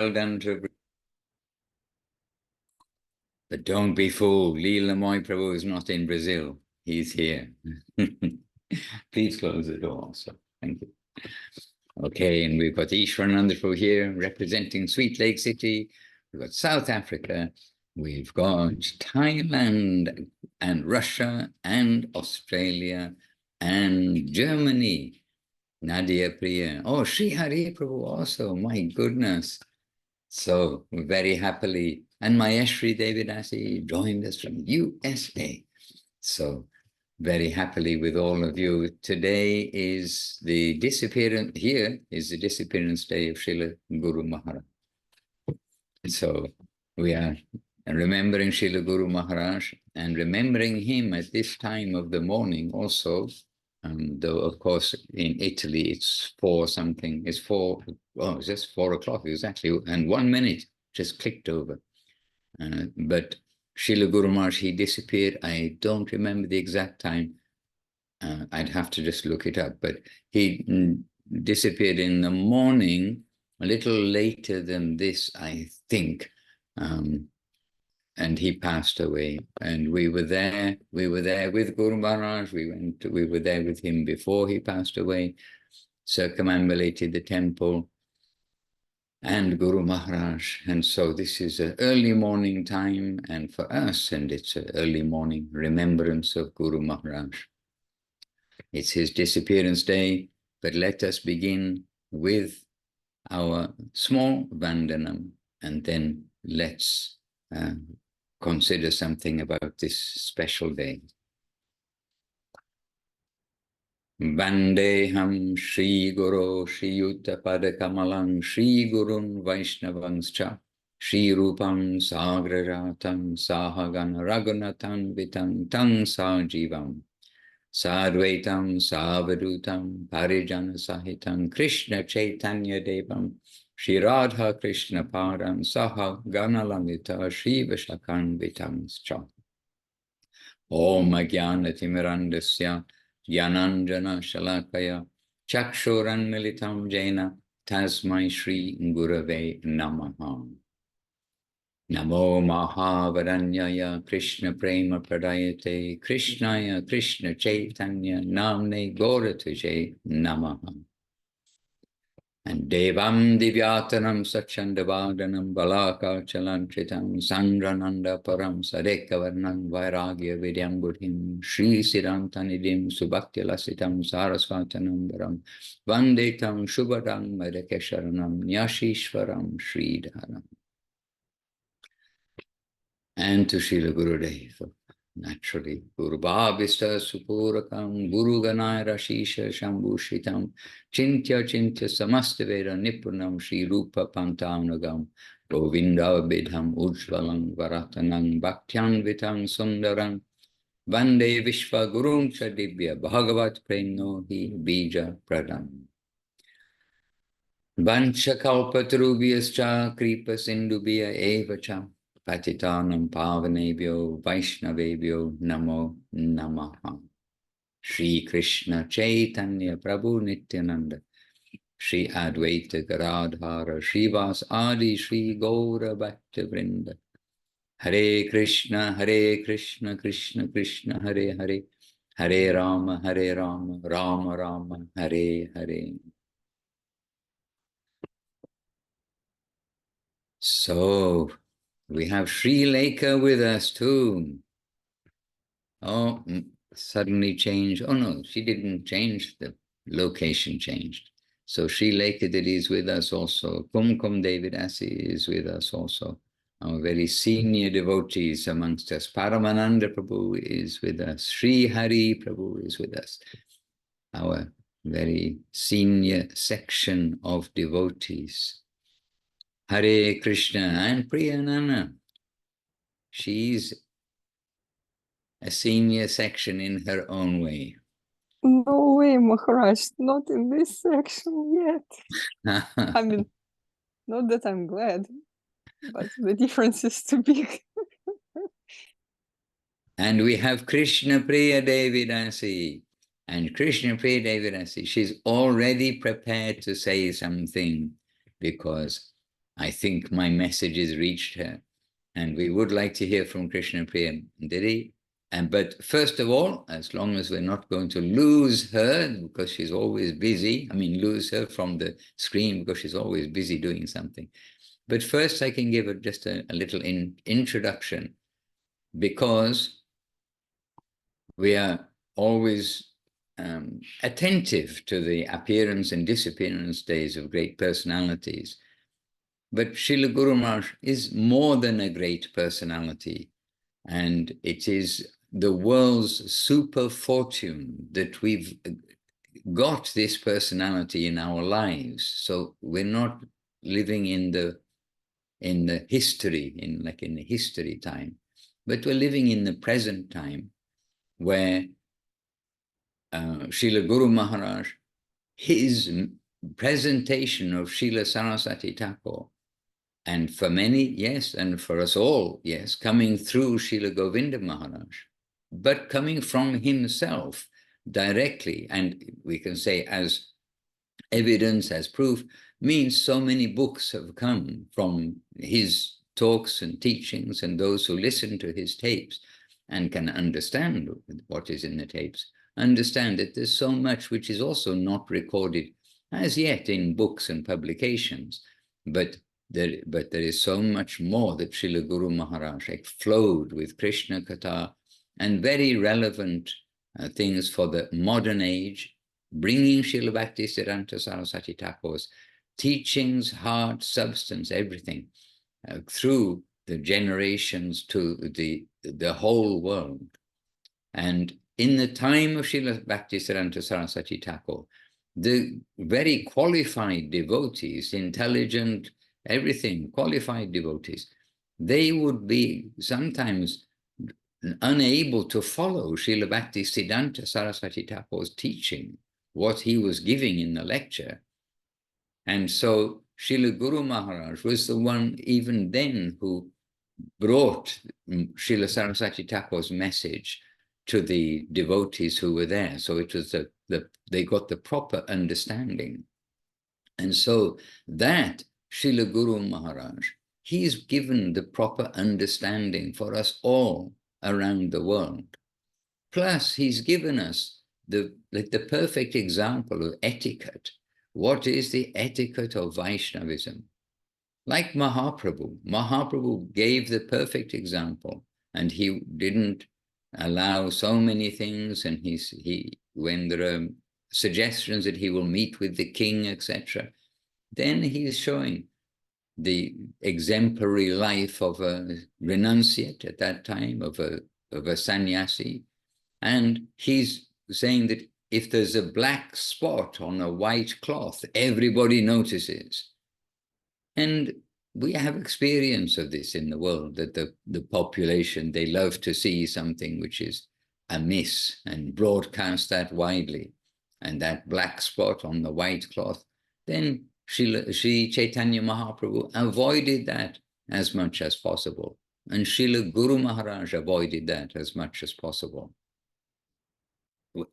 done to. But don't be fooled. Leela Moy Prabhu is not in Brazil. He's here. Please close the door also. Thank you. Okay, and we've got Ishwarananda Prabhu here representing Sweet Lake City. We've got South Africa. We've got Thailand and Russia and Australia and Germany. Nadia Priya. Oh, Sri Hari Prabhu also. My goodness. So very happily. And Mayeshri Devidasi joined us from USA. So very happily with all of you. Today is the disappearance, here is the disappearance day of Srila Guru Maharaj. So we are remembering Srila Guru Maharaj and remembering him at this time of the morning also. Though, of course, in Italy, it's 4 something. It's 4, oh, it's just 4 o'clock exactly. And 1 minute just clicked over. But Srila Guru Maharaj, he disappeared. I don't remember the exact time. I'd have to just look it up. But he disappeared in the morning, a little later than this, I think. And he passed away, and we were there with Guru Maharaj. We were there with him before he passed away, circumambulated the temple and Guru Maharaj. And so this is an early morning time, and for us, and it's an early morning remembrance of Guru Maharaj. It's his disappearance day, but let us begin with our small vandanam, and then let's consider something about this special day. Vandeham Shri Guru Shri Yuta Pada Kamalam Shri Gurun Vaishnavanscha Shri Rupam Sagraratam Sahagan Raghunathan Vitam Tang Sajivam Sadvaitam Savadutam Parijana Sahitam Krishna Chaitanya Devam Shri Radha Krishna Param Saha Ganalamita Shri Vashakan Vitanscha Om Jnana Timirandasya Yananjana Shalakaya Chakshuran Militam Jaina Tasmai Shri Gurave Namaha Namo Mahavaranyaya Krishna Prema Pradayate Krishnaya Krishna Chaitanya Namne Gaurataje Namaha. And Devam Divyatanam Sachandavadanam Balaka Chalantritam Sandrananda Param Sadekavarnam Vairagya Vidyam Buddhim Shri Siddhantanidim Subhakti Lasitam Sarasvatanam Varam Vandetam Shubhadam Madakesharanam Nyashishwaram Sridharam. And to Srila Gurudev, naturally, Guru Bhavista Supurakam, Guru Ganai Rashisha Shambhushitam, Chintya Chintya Samastaveda Nipunam, Shri Rupa Pantanagam, Govinda Bidham Ujvalam Varatanam, Bhaktyan Vitam Sundaram, Vande Vishva Gurum Chadibhya, Bhagavat Premno Hi Bija Pradam. Vancha Kalpatarubhyascha Kripa Sindubhya Evacha. Patitanam Pavanebhyo Vaishnavebhyo Namo Namaha. Shri Krishna Chaitanya Prabhu Nityananda Shri Advaita Garadhara Shrivas Adi Shri Gaura Bhakta Vrinda. Hare Krishna Krishna Krishna Hare Hare Hare Rama Rama Rama Hare Hare. So we have Sri Lanka with us too. Oh, suddenly changed. Oh no, she didn't change, the location changed. So Sri Lanka that is with us also. Kumkum Devidasi is with us also. Our very senior devotees amongst us. Paramananda Prabhu is with us. Sri Hari Prabhu is with us. Our very senior section of devotees. Hare Krishna and Priyanana. She's a senior section in her own way. No way, Maharaj, not in this section yet. I mean, not that I'm glad, but the difference is too big. And we have Krishna Priya Devidasi. And Krishna Priya Devidasi, she's already prepared to say something because I think my message has reached her. And we would like to hear from Krishna Priya Didi. But first of all, as long as we're not going to lose her, because she's always busy, I mean, lose her from the screen because she's always busy doing something. But first I can give her just a little introduction, because we are always attentive to the appearance and disappearance days of great personalities. But Srila Guru Maharaj is more than a great personality. And it is the world's super fortune that we've got this personality in our lives. So we're not living in the history, in the history time, but we're living in the present time, where Srila Guru Maharaj, his presentation of Srila Saraswati Thakur, and for many, yes, and for us all, yes, coming through Srila Govinda Maharaj, but coming from himself directly, and we can say as evidence, as proof, means so many books have come from his talks and teachings, and those who listen to his tapes and can understand what is in the tapes, understand that there's so much which is also not recorded as yet in books and publications, but there is so much more that Srila Guru Maharaj flowed with Krishna Katha and very relevant things for the modern age, bringing Srila Bhakti Siddhanta Saraswati Thakur's teachings, heart, substance, everything, through the generations to the whole world. And in the time of Srila Bhakti Siddhanta Saraswati Thakur, the very qualified devotees, intelligent, everything, qualified devotees, they would be sometimes unable to follow Srila Bhakti Siddhanta Saraswati Thakur's teaching, what he was giving in the lecture. And so Srila Guru Maharaj was the one even then who brought Srila Saraswati Thakur's message to the devotees who were there. So it was they got the proper understanding. And so that Srila Guru Maharaj, he's given the proper understanding for us all around the world. Plus, he's given us the perfect example of etiquette. What is the etiquette of Vaishnavism? Like Mahaprabhu. Mahaprabhu gave the perfect example, and he didn't allow so many things, and when there are suggestions that he will meet with the king, etc., then he's showing the exemplary life of a renunciate at that time, of a sannyasi. And he's saying that if there's a black spot on a white cloth, everybody notices. And we have experience of this in the world, that the population, they love to see something which is amiss and broadcast that widely. And that black spot on the white cloth, then Sri Chaitanya Mahaprabhu avoided that as much as possible. And Srila Guru Maharaj avoided that as much as possible.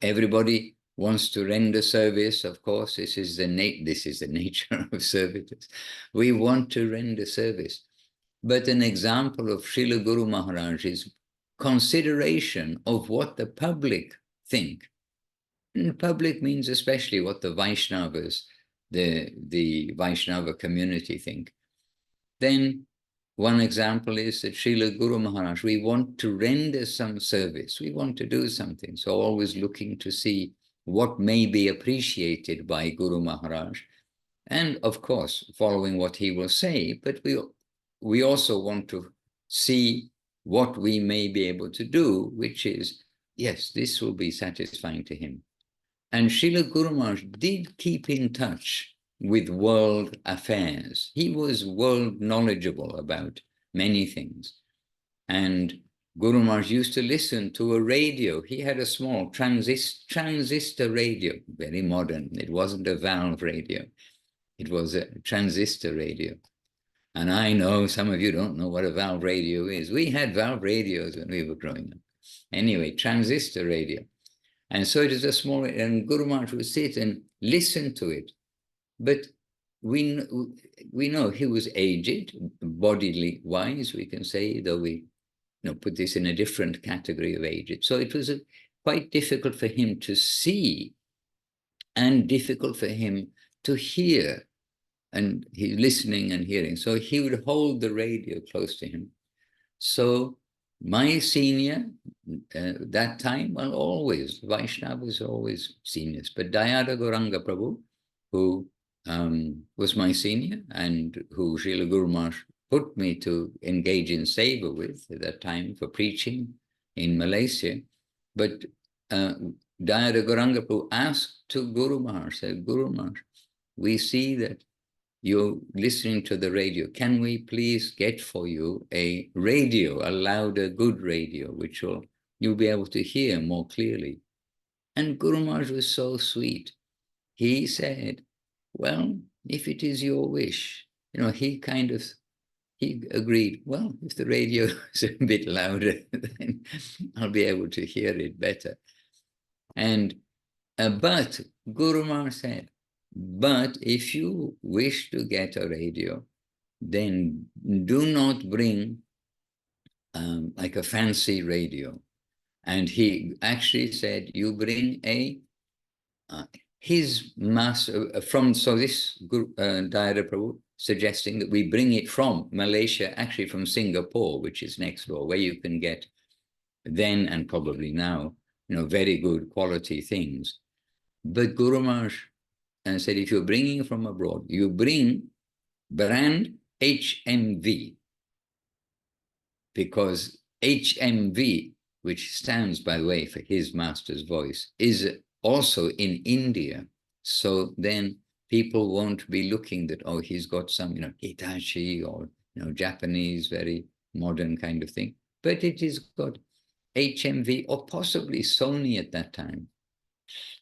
Everybody wants to render service, of course. This is the nature of service. We want to render service. But an example of Srila Guru Maharaj is consideration of what the public think. And public means especially what the Vaishnavas, the Vaishnava community think. Then one example is that Srila Guru Maharaj, we want to render some service, we want to do something, so always looking to see what may be appreciated by Guru Maharaj, and of course following what he will say, but we also want to see what we may be able to do, which is, yes, this will be satisfying to him. And Srila Guru Maharaj did keep in touch with world affairs. He was world knowledgeable about many things. And Guru Maharaj used to listen to a radio. He had a small transistor radio, very modern. It wasn't a valve radio. It was a transistor radio. And I know some of you don't know what a valve radio is. We had valve radios when we were growing up. Anyway, transistor radio. And so it is a small, and Guru Maharaj would sit and listen to it. But we know he was aged, bodily wise, we can say, though we put this in a different category of aged. So it was quite difficult for him to see and difficult for him to hear. And he's listening and hearing. So he would hold the radio close to him. So my senior, that time, well, always, Vaishnavas always seniors. But Dayada Gauranga Prabhu, who was my senior and who Srila Guru Maharaj put me to engage in seva with at that time for preaching in Malaysia. But Dayada Gauranga Prabhu asked to Guru Maharaj, said, Guru Maharaj, we see that you're listening to the radio. Can we please get for you a radio, a louder, good radio, which you'll be able to hear more clearly? And Guru Maharaj was so sweet. He said, well, if it is your wish, he agreed, well, if the radio is a bit louder, then I'll be able to hear it better. And but Guru Maharaj said, but if you wish to get a radio, then do not bring like a fancy radio. And he actually said, you bring his master from, so this Dayada Prabhu suggesting that we bring it from Malaysia, actually from Singapore, which is next door, where you can get then and probably now, very good quality things. But Guru Maharaj said, if you're bringing from abroad, you bring brand HMV, because HMV, which stands, by the way, for his master's voice, is also in India. So then people won't be looking that, oh, he's got some, Hitachi or, Japanese, very modern kind of thing. But it is got HMV or possibly Sony at that time.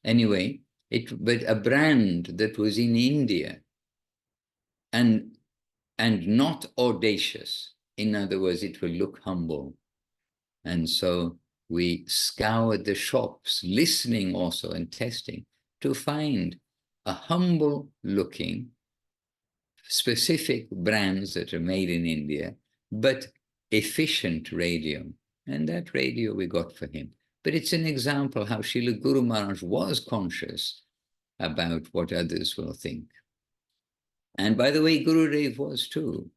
Anyway, but a brand that was in India and not audacious. In other words, it will look humble. And so we scoured the shops, listening also and testing to find a humble looking, specific brands that are made in India, but efficient radio. And that radio we got for him. But it's an example how Srila Guru Maharaj was conscious about what others will think. And by the way, Gurudev was too.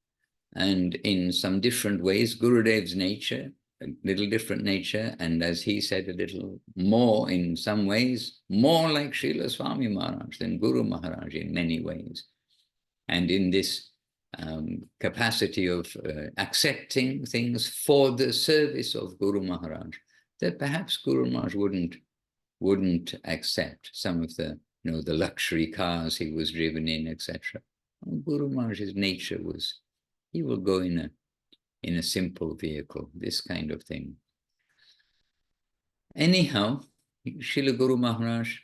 And in some different ways, Gurudev's nature, a little different nature, and as he said, a little more in some ways, more like Srila Swami Maharaj than Guru Maharaj in many ways. And in this capacity of accepting things for the service of Guru Maharaj, that perhaps Guru Maharaj wouldn't accept some of the, the luxury cars he was driven in, etc. Guru Maharaj's nature was, he will go in a simple vehicle, this kind of thing. Anyhow, Srila Guru Maharaj,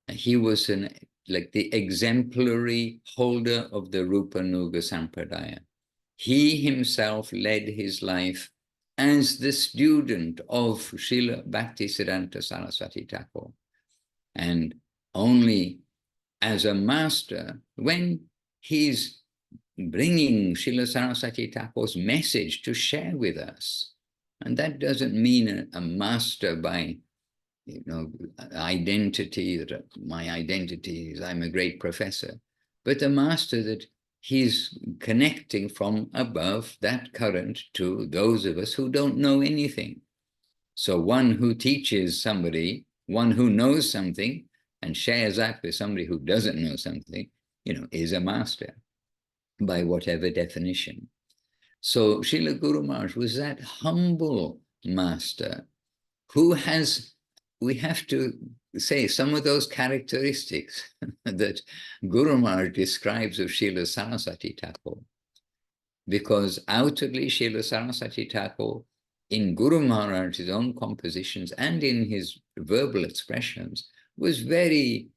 he was like the exemplary holder of the Rupa Nuga Sampradaya. He himself led his life as the student of Srila Bhakti Siddhanta Saraswati Thakur. And only as a master, when he's bringing Srila Saraswati Thakur's message to share with us. And that doesn't mean a master by, identity, that my identity is I'm a great professor, but a master that he's connecting from above that current to those of us who don't know anything. So one who teaches somebody, one who knows something and shares that with somebody who doesn't know something, is a master by whatever definition. So Srila Guru Maharaj was that humble master who has, we have to say, some of those characteristics that Guru Maharaj describes of Srila Saraswati Thakur. Because outwardly, Srila Saraswati Thakur, in Guru Maharaj's own compositions and in his verbal expressions, was very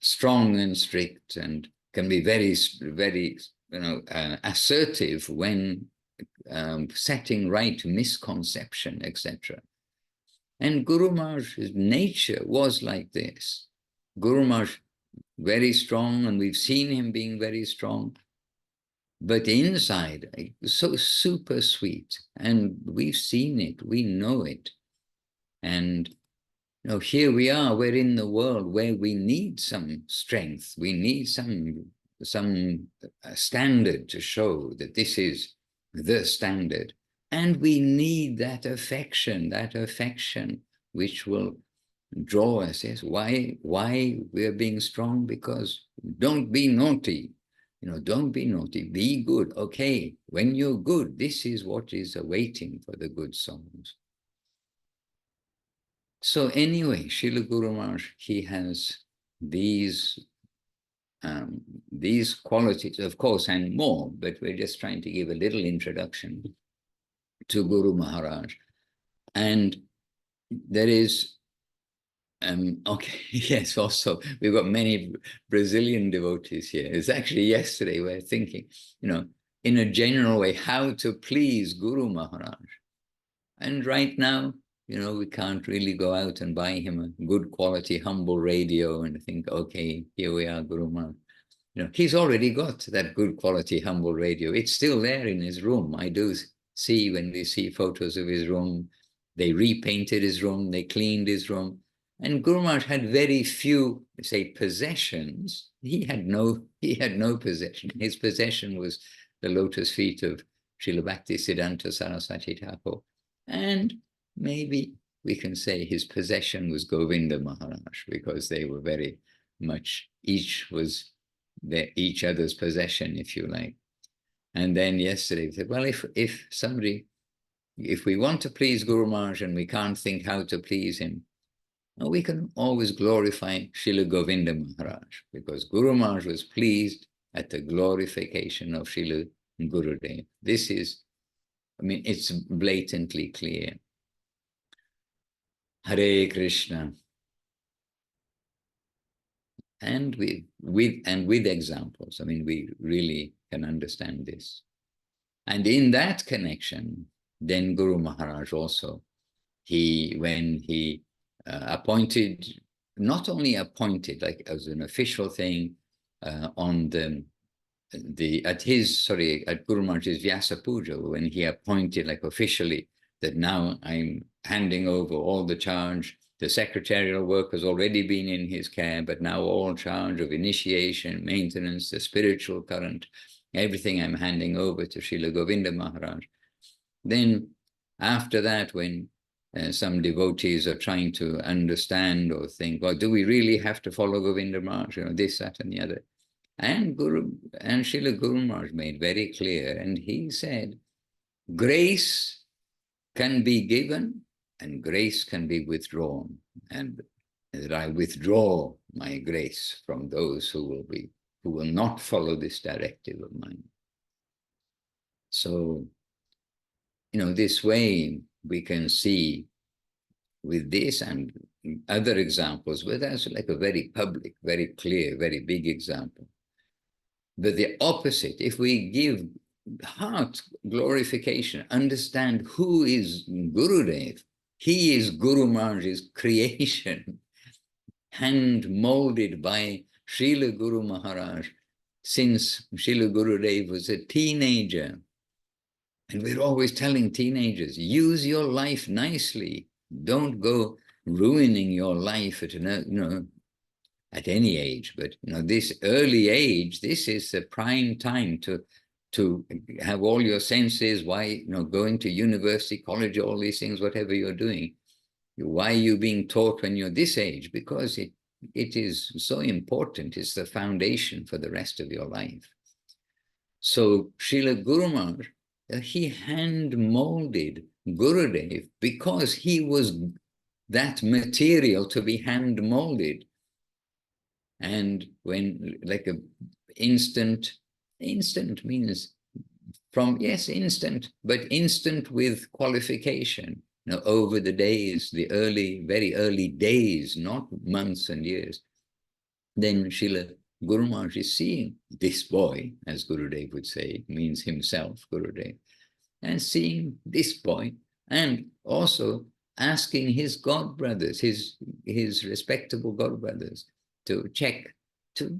strong and strict and can be very, very, assertive when setting right misconception, etc. And Guru Maharaj's nature was like this. Guru Maharaj very strong, and we've seen him being very strong. But inside, so super sweet. And we've seen it, we know it. And here we are, we're in the world where we need some strength. We need some standard to show that this is the standard. And we need that affection which will draw us. Yes, why we're being strong? Because don't be naughty. Don't be naughty, be good. Okay, when you're good, this is what is awaiting for the good souls. So anyway, Srila Guru Maharaj, he has these qualities, of course, and more, but we're just trying to give a little introduction to Guru Maharaj. And there is, okay, yes, also, we've got many Brazilian devotees here. It's actually yesterday we're thinking, in a general way, how to please Guru Maharaj. And right now, we can't really go out and buy him a good quality, humble radio and think, okay, here we are, Guru Maharaj. He's already got that good quality, humble radio. It's still there in his room. I do see, when we see photos of his room, they repainted his room, they cleaned his room. And Guru Maharaj had very few, say, possessions. He had no possession. His possession was the lotus feet of Srila Bhakti Siddhanta Saraswati Thakur. And maybe we can say his possession was Govinda Maharaj, because they were very much, each was each other's possession, if you like. And then yesterday we said, well, if we want to please Guru Maharaj and we can't think how to please him, we can always glorify Srila Govinda Maharaj, because Guru Maharaj was pleased at the glorification of Srila Gurudev. This is, it's blatantly clear. Hare Krishna. And with examples, we really can understand this. And in that connection, then Guru Maharaj also, when he appointed, not only appointed like as an official thing at Guru Maharaj's Vyasa Puja, when he appointed like officially that now I'm handing over all the charge. The secretarial work has already been in his care, but now all charge of initiation, maintenance, the spiritual current, everything I'm handing over to Srila Govinda Maharaj. Then after that, when some devotees are trying to understand or think, well, do we really have to follow Govinda Maharaj? This, that, and the other. And Srila Guru Maharaj made very clear, and he said, grace can be given and grace can be withdrawn, and that I withdraw my grace from those who will not follow this directive of mine. So, this way we can see with this and other examples, but that's like a very public, very clear, very big example. But the opposite, if we give heart glorification, understand who is Gurudev. He is Guru Maharaj's creation, hand molded by Srila Guru Maharaj since Srila Gurudev was a teenager. And we're always telling teenagers, use your life nicely. Don't go ruining your life at any age. But this early age, this is the prime time to have all your senses. Why, going to university, college, all these things, whatever you're doing. Why are you being taught when you're this age? Because it is so important. It's the foundation for the rest of your life. So Srila Guru Maharaj, he hand-molded Gurudev because he was that material to be hand-molded. And when, like a instant means from, yes, instant, but instant with qualification. Over the days, the very early days, not months and years, then Srila Guru Maharaj is seeing this boy, as Gurudev would say, means himself, Gurudev, and seeing this boy, and also asking his god brothers, his respectable god brothers, to check to,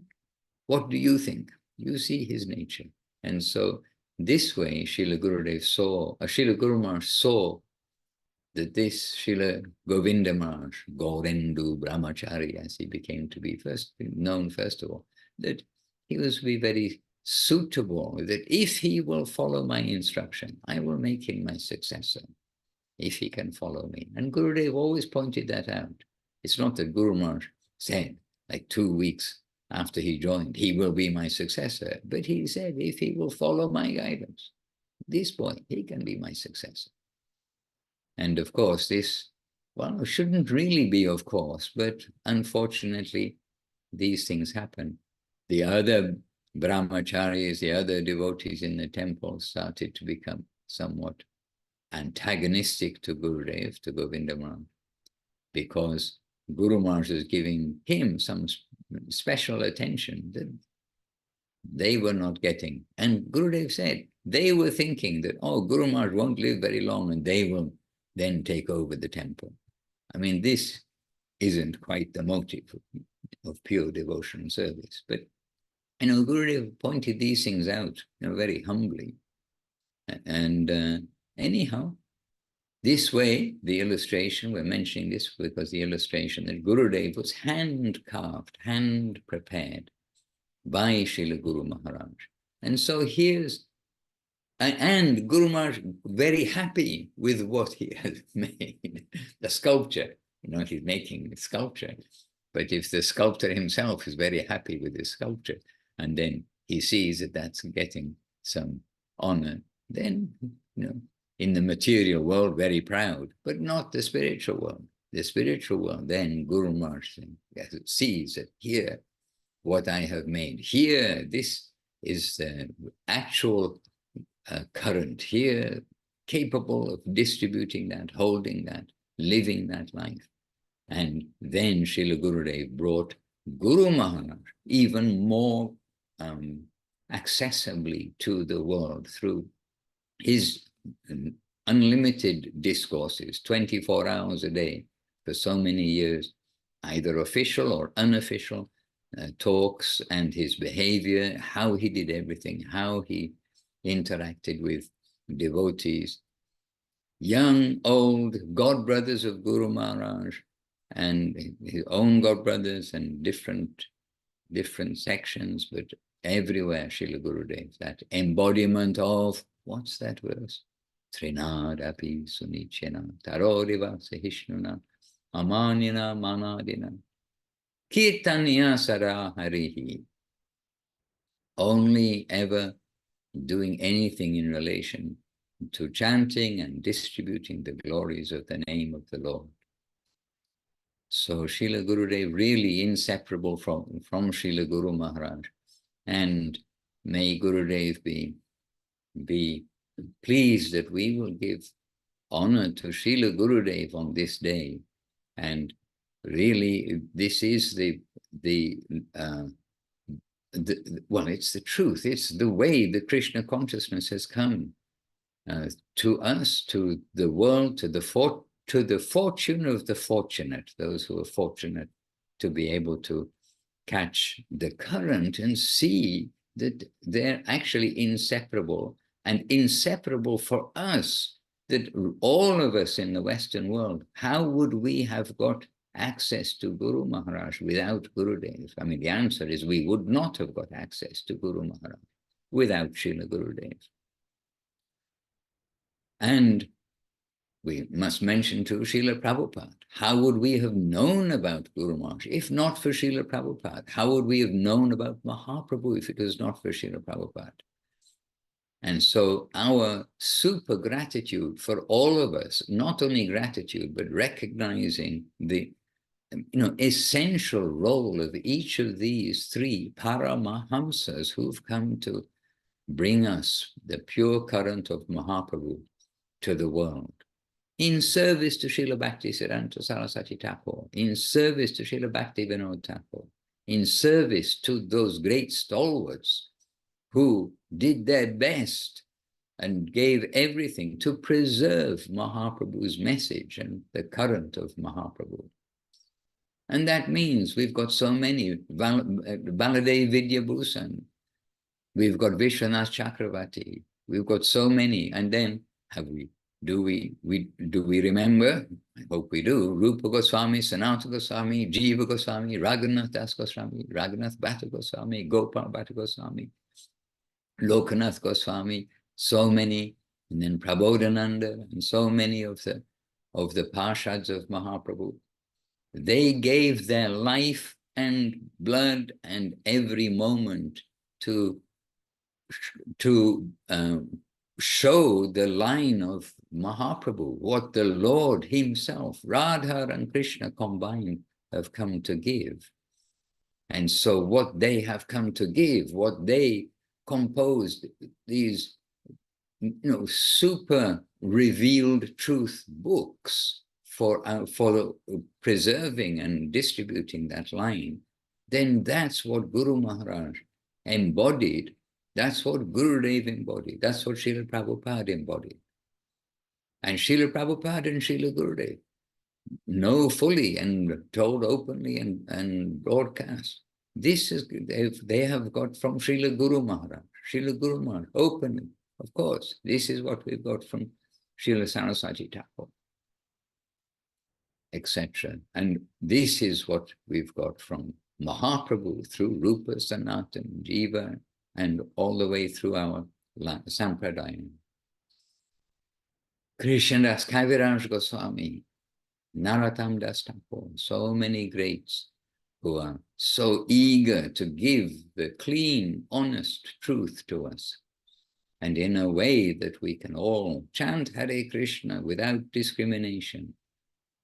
what do you think? You see his nature. And so this way, Srila Gurudev saw, Srila Guru Maharaj saw that this Srila Govinda Maharaj, Gaurendu Brahmachari, as he became to be known first of all, that he was to be very suitable, that if he will follow my instruction, I will make him my successor, if he can follow me. And Gurudev always pointed that out. It's not that Guru Maharaj said, like 2 weeks after he joined, he will be my successor, but he said, if he will follow my guidance, this boy, he can be my successor. And of course, this, well, shouldn't really be, of course, but unfortunately, these things happen. The other brahmacharis, the other devotees in the temple started to become somewhat antagonistic to Gurudev, to Govinda Maharaj, because Guru Maharaj is giving him some special attention that they were not getting. And Gurudev said, they were thinking that, oh, Guru Maharaj won't live very long and they will then take over the temple. I mean, this isn't quite the motive of pure devotional service. But, Gurudev pointed these things out, very humbly. And anyhow, this way, the illustration, we're mentioning this because the illustration that Gurudev was hand-carved, hand-prepared by Srila Guru Maharaj. And so here's, and Guru Maharaj very happy with what he has made, the sculpture. He's making the sculpture. But if the sculptor himself is very happy with the sculpture, and then he sees that that's getting some honor, then, in the material world, very proud, but not the spiritual world. The spiritual world, then Guru Maharaj sees that here, what I have made, here, this is the actual current here, capable of distributing that, holding that, living that life. And then Srila Gurudev brought Guru Maharaj even more accessibly to the world through his unlimited discourses, 24 hours a day for so many years, either official or unofficial talks, and his behavior, how he did everything, how he interacted with devotees, young, old, god brothers of Guru Maharaj, and his own god brothers, and different sections, but everywhere Srila Gurudev, that embodiment of, what's that verse? Trinad api sunichena taroriva sahishnuna amanina manadina kirtanya sara harihi. Only ever doing anything in relation to chanting and distributing the glories of the name of the Lord. So Srila Gurudev really inseparable from Srila Guru Maharaj. And may Gurudev be pleased that we will give honor to Srila Gurudev on this day. And really, this is well, it's the truth. It's the way the Krishna consciousness has come to us, to the world, to the fortune of the fortunate, those who are fortunate to be able to catch the current and see that they're actually inseparable, and inseparable for us, that all of us in the Western world, how would we have got access to Guru Maharaj without Gurudev? I mean, the answer is we would not have got access to Guru Maharaj without Srila Gurudev. And we must mention too Srila Prabhupada. How would we have known about Guru Maharaj if not for Srila Prabhupada? How would we have known about Mahaprabhu if it was not for Srila Prabhupada? And so our super gratitude for all of us, not only gratitude, but recognizing the essential role of each of these three Paramahamsas who've come to bring us the pure current of Mahaprabhu to the world, in service to Srila Bhakti Siddhanta Saraswati Thakur, in service to Srila Bhakti Vinod Thakur, in service to those great stalwarts who did their best and gave everything to preserve Mahaprabhu's message and the current of Mahaprabhu. And that means we've got so many, Baladev Vidya Bhusan, we've got Vishwanath Chakravarti, we've got so many. And then do we remember? I hope we do. Rupa Goswami, Sanatana Goswami, Jiva Goswami, Raghunath Das Goswami, Raghunath Bhatta Goswami, Gopal Bhatta Goswami, Lokanath Goswami, so many, and then Prabodhananda, and so many of the Parshads of Mahaprabhu. They gave their life and blood and every moment to show the line of Mahaprabhu, what the Lord himself, Radha and Krishna combined, have come to give. And so what they have come to give, what they composed, these super revealed truth books for preserving and distributing that line, then that's what Guru Maharaj embodied. That's what Gurudev embodied. That's what Srila Prabhupada embodied. And Srila Prabhupada and Srila Gurudev know fully and told openly and broadcast. This is, they have got from Srila Guru Maharaj, Srila Guru Maharaj, openly, of course. This is what we've got from Srila Saraswati Thakur, etc. And this is what we've got from Mahaprabhu through Rupa, Sanatana, Jiva, and all the way through our Sampradaya. Krishnadas Kaviraj Goswami, Narottam Das Thakur, so many greats who are so eager to give the clean, honest truth to us, and in a way that we can all chant Hare Krishna without discrimination,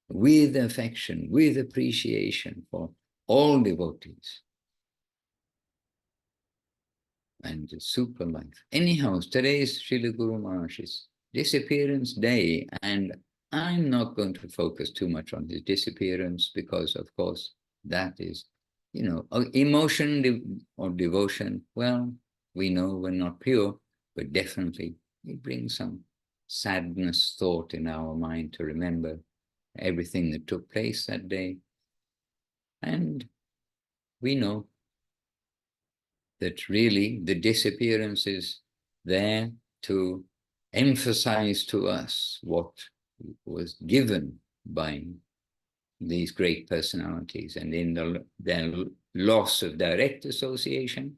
with affection, with appreciation for all devotees. And super life. Anyhow, today is Srila Guru Maharaj's disappearance day, and I'm not going to focus too much on his disappearance because, of course, that is, emotion or devotion. Well, we know we're not pure, but definitely it brings some sadness thought in our mind to remember everything that took place that day. And we know that really the disappearance is there to emphasize to us what was given by these great personalities. And in their loss of direct association,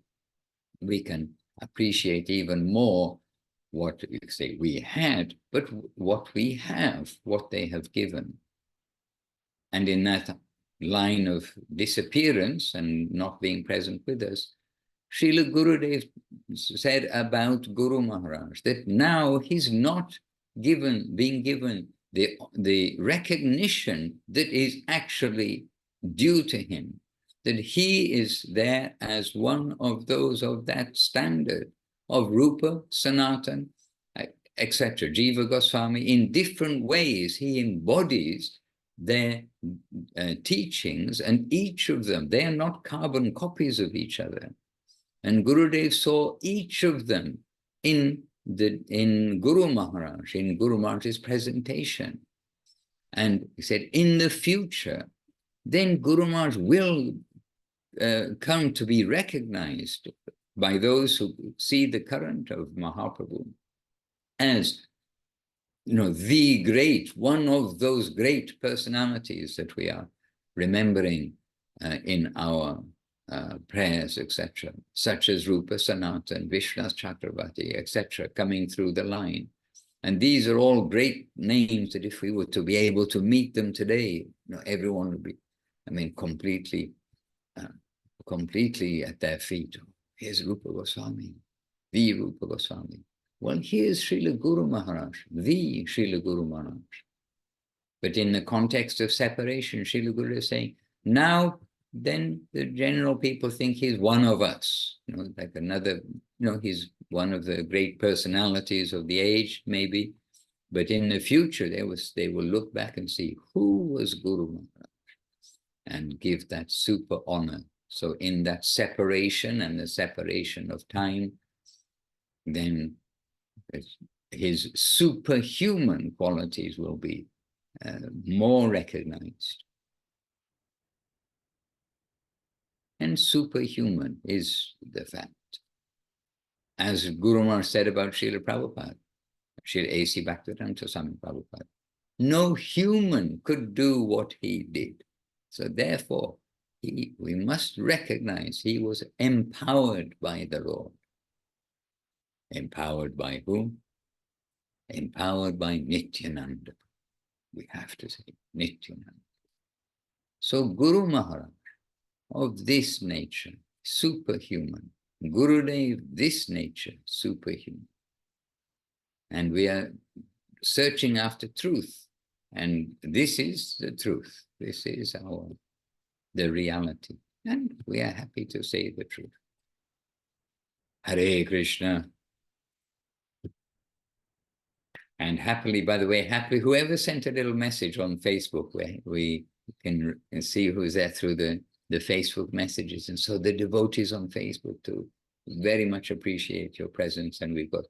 we can appreciate even more what you say we had, but what we have, what they have given. And in that line of disappearance and not being present with us, Srila Gurudev said about Guru Maharaj that now he's not being given the recognition that is actually due to him, that he is there as one of those of that standard of Rupa, Sanatana, etc. Jiva Goswami. In different ways he embodies their teachings, and each of them, they are not carbon copies of each other. And Gurudev saw each of them in Guru Maharaj, in Guru Maharaj's presentation. And he said, in the future, then Guru Maharaj will come to be recognized by those who see the current of Mahaprabhu as, the great, one of those great personalities that we are remembering in our prayers, etc., such as Rupa, Sanatana, Vishwanath Chakravarti, etc., coming through the line. And these are all great names that if we were to be able to meet them today, everyone would be, completely at their feet. Here's Rupa Goswami, the Rupa Goswami. Well, here's Srila Guru Maharaj, the Srila Guru Maharaj. But in the context of separation, Srila Guru is saying, now then the general people think he's one of us, like another, he's one of the great personalities of the age, maybe. But in the future, they will look back and see who was Guru Maharaj and give that super honor. So in that separation and the separation of time, then his superhuman qualities will be more recognized. and superhuman is the fact. As Guru Maharaj said about Srila Prabhupada, Srila A.C. Bhaktivedanta Swami Prabhupada, no human could do what he did. So therefore, we must recognize he was empowered by the Lord. Empowered by whom? Empowered by Nityananda. We have to say Nityananda. So Guru Maharaj, of this nature, superhuman. Gurudev, this nature, superhuman. And we are searching after truth. And this is the truth. This is the reality. And we are happy to say the truth. Hare Krishna. And happily, by the way, happily, whoever sent a little message on Facebook, where we can see who's there through the Facebook messages. And so the devotees on Facebook too, very much appreciate your presence. And we've got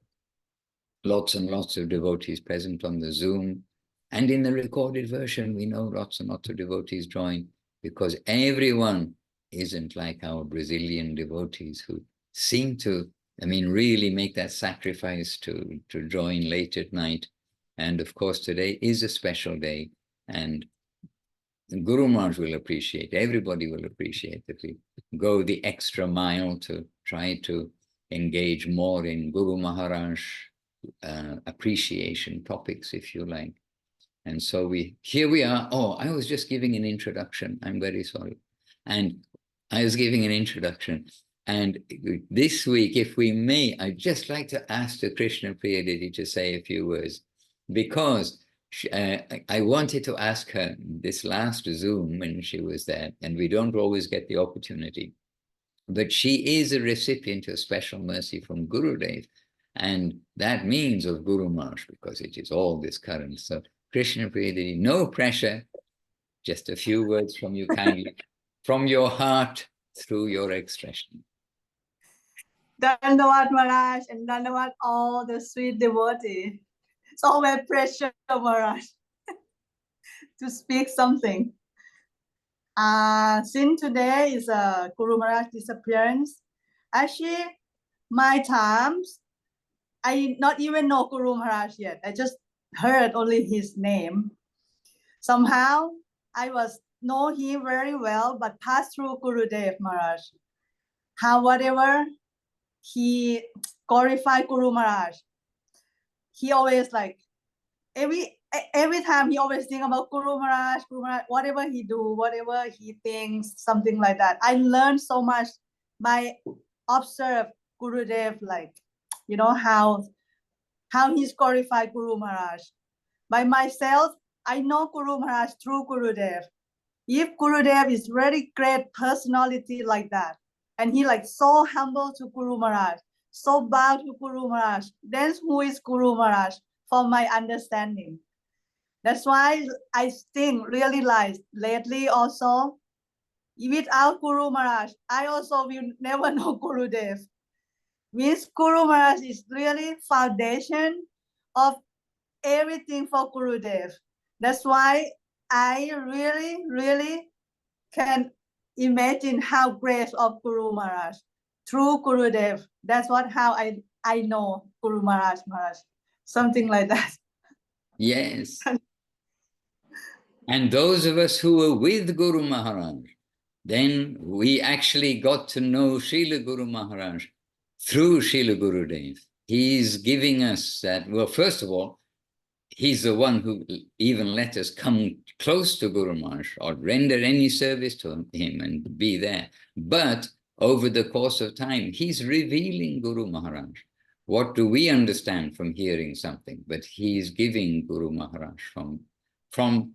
lots and lots of devotees present on the Zoom. And in the recorded version, we know lots and lots of devotees join, because everyone isn't like our Brazilian devotees who seem to, really make that sacrifice to join late at night. And of course, today is a special day. And Guru Maharaj will appreciate, everybody will appreciate that we go the extra mile to try to engage more in Guru Maharaj appreciation topics, if you like. And so here we are. Oh, I was just giving an introduction. I'm very sorry. And I was giving an introduction. And this week, if we may, I'd just like to ask the Krishna Priyaditi to say a few words, because I wanted to ask her this last Zoom when she was there, and we don't always get the opportunity, but she is a recipient of special mercy from Gurudev, and that means of Guru Maharaj, because it is all this current. So Krishna Priyaditi, no pressure, just a few words from you kindly, from your heart through your expression. Dandavad Maharaj and Dandavad all the sweet devotees. It's always pressure, Maharaj, to speak something. Since today is Guru Maharaj disappearance, actually, my times, I not even know Guru Maharaj yet. I just heard only his name. Somehow, I know him very well, but passed through Gurudev Maharaj. However, he glorified Guru Maharaj. He always like, every time he always think about Guru Maharaj, whatever he do, whatever he thinks, something like that. I learned so much by observe Gurudev, like, how he's glorified Guru Maharaj. By myself, I know Guru Maharaj through Gurudev. If Gurudev is very great personality like that, and he like so humble to Guru Maharaj, so bow to Guru Maharaj, then who is Guru Maharaj for my understanding? That's why I think really like lately also, without Guru Maharaj, I also will never know Gurudev. Means Guru Maharaj is really foundation of everything for Gurudev. That's why I really, really can imagine how great of Guru Maharaj through Gurudev. That's how I know Guru Maharaj, something like that. Yes. And those of us who were with Guru Maharaj, then we actually got to know Srila Guru Maharaj through Srila Gurudev. He's giving us that, well, first of all, he's the one who even let us come close to Guru Maharaj or render any service to him and be there. But over the course of time, he's revealing Guru Maharaj. What do we understand from hearing something? But he's giving Guru Maharaj from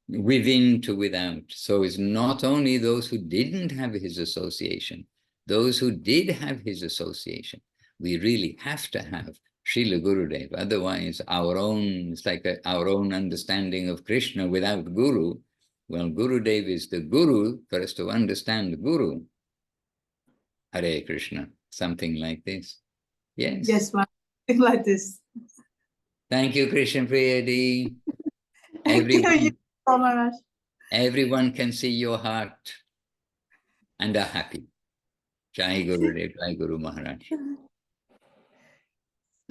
within to without. So it's not only those who didn't have his association, those who did have his association. We really have to have Srila Gurudev. Otherwise, it's like our own understanding of Krishna without Guru. Well, Gurudev is the Guru for us to understand the Guru. Hare Krishna, something like this. Yes. Yes, something like this. Thank you, Krishna Priyadi. Thank you so much. Everyone can see your heart. and are happy. Jai Gurudev, Jai Guru Maharaj.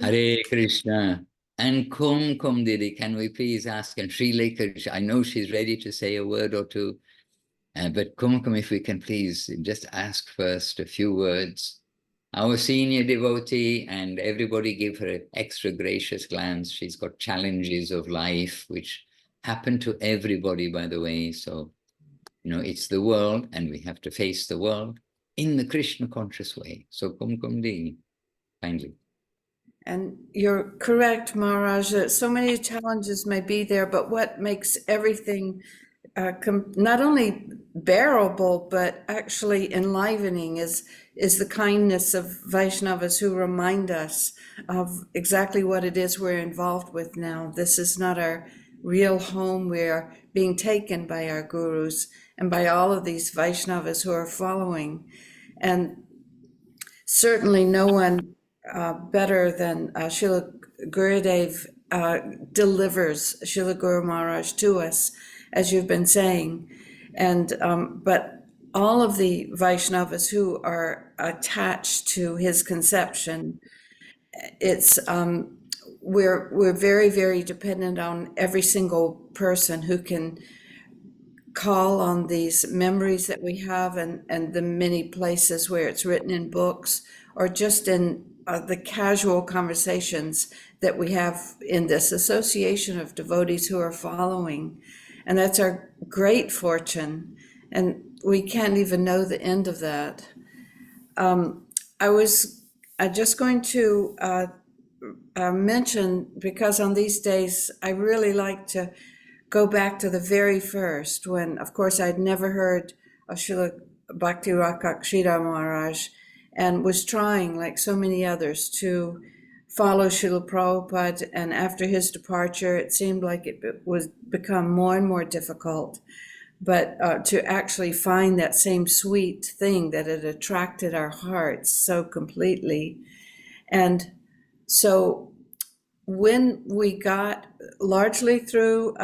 Hare Krishna. And Kum Didi, can we please ask, and Srila, I know she's ready to say a word or two, but Kum, if we can please just ask first a few words. Our senior devotee, and everybody give her an extra gracious glance. She's got challenges of life, which happen to everybody, by the way. So, you know, it's the world, and we have to face the world in the Krishna conscious way. So, Kum Didi, kindly. And you're correct, Maharaj, that so many challenges may be there, but what makes everything not only bearable, but actually enlivening is the kindness of Vaishnavas who remind us of exactly what it is we're involved with now. This is not our real home. We're being taken by our gurus and by all of these Vaishnavas who are following. And certainly no one better than Srila Gurudev delivers Srila Guru Maharaj to us, as you've been saying. And but all of the Vaishnavas who are attached to his conception, it's we're very, very dependent on every single person who can call on these memories that we have and the many places where it's written in books or just in the casual conversations that we have in this association of devotees who are following. And that's our great fortune. And we can't even know the end of that. I was just going to mention, because on these days, I really like to go back to the very first, when, of course, I'd never heard of Srila Bhakti Raksak Sridhar Maharaj, and was trying, like so many others, to follow Srila Prabhupada. And after his departure, it seemed like it was become more and more difficult. But to actually find that same sweet thing that had attracted our hearts so completely. And so when we got largely through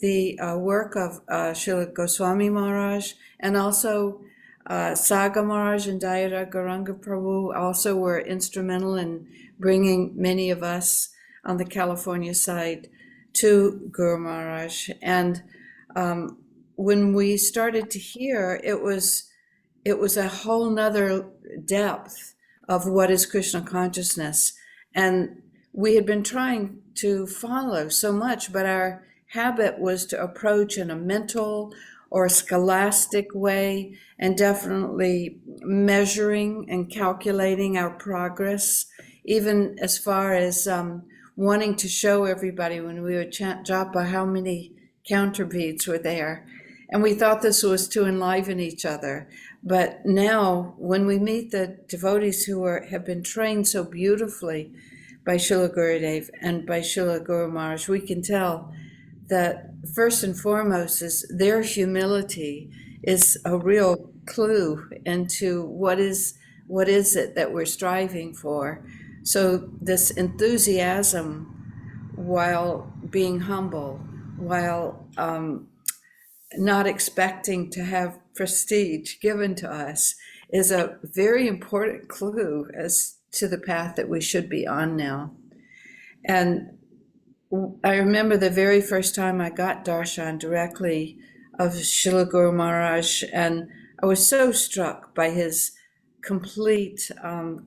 the work of Srila Goswami Maharaj, and also Saga Maharaj and Dayara Gauranga Prabhu also were instrumental in bringing many of us on the California side to Guru Maharaj. And when we started to hear, it was a whole nother depth of what is Krishna consciousness. And we had been trying to follow so much, but our habit was to approach in a mental or scholastic way, and definitely measuring and calculating our progress, even as far as wanting to show everybody when we would chant japa how many counterbeats were there. And we thought this was to enliven each other. But now, when we meet the devotees who have been trained so beautifully by Srila Gurudev and by Srila Guru Maharaj, we can tell that first and foremost is their humility is a real clue into what is it that we're striving for. So this enthusiasm, while being humble, while not expecting to have prestige given to us, is a very important clue as to the path that we should be on now. And I remember the very first time I got darshan directly of Srila Guru Maharaj, and I was so struck by his complete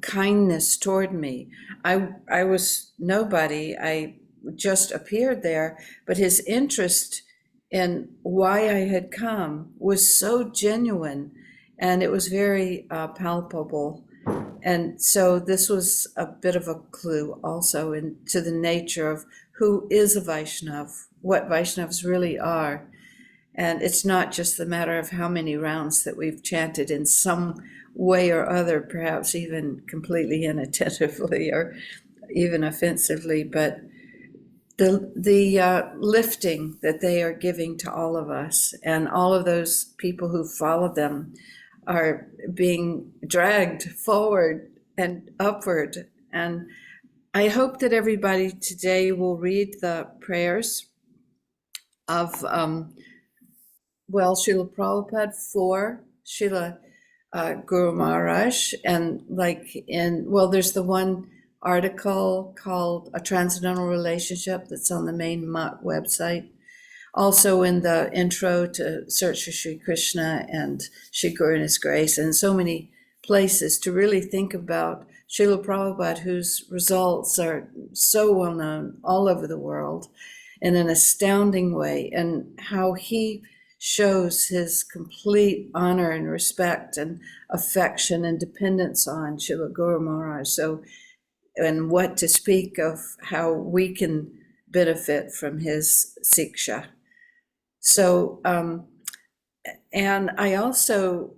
kindness toward me. I was nobody. I just appeared there, but his interest in why I had come was so genuine, and it was very palpable. And so this was a bit of a clue also into the nature of who is a Vaishnav, what Vaishnavas really are. And it's not just the matter of how many rounds that we've chanted in some way or other, perhaps even completely inattentively or even offensively, but the lifting that they are giving to all of us, and all of those people who follow them are being dragged forward and upward. And I hope that everybody today will read the prayers of, Srila Prabhupada for Srila Guru Maharaj. And there's the one article called A Transcendental Relationship that's on the main website. Also in the intro to Search for Sri Krishna and Sri Guru and His Grace, and so many places to really think about Srila Prabhupada, whose results are so well known all over the world in an astounding way, and how he shows his complete honor and respect and affection and dependence on Srila Guru Maharaj. So, and what to speak of how we can benefit from his siksha. So, and I also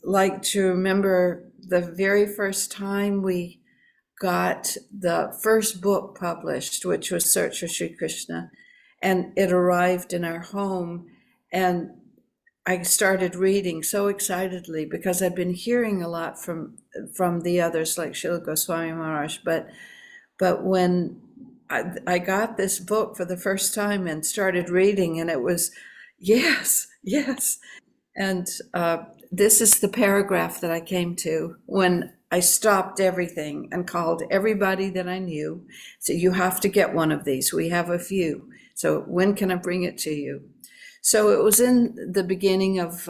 like to remember the very first time we got the first book published, which was Search for Sri Krishna, and it arrived in our home, and I started reading so excitedly because I'd been hearing a lot from the others like Srila Goswami Maharaj, but when I got this book for the first time and started reading, and it was, yes. And this is the paragraph that I came to when I stopped everything and called everybody that I knew. So you have to get one of these. We have a few. So when can I bring it to you? So it was in the beginning of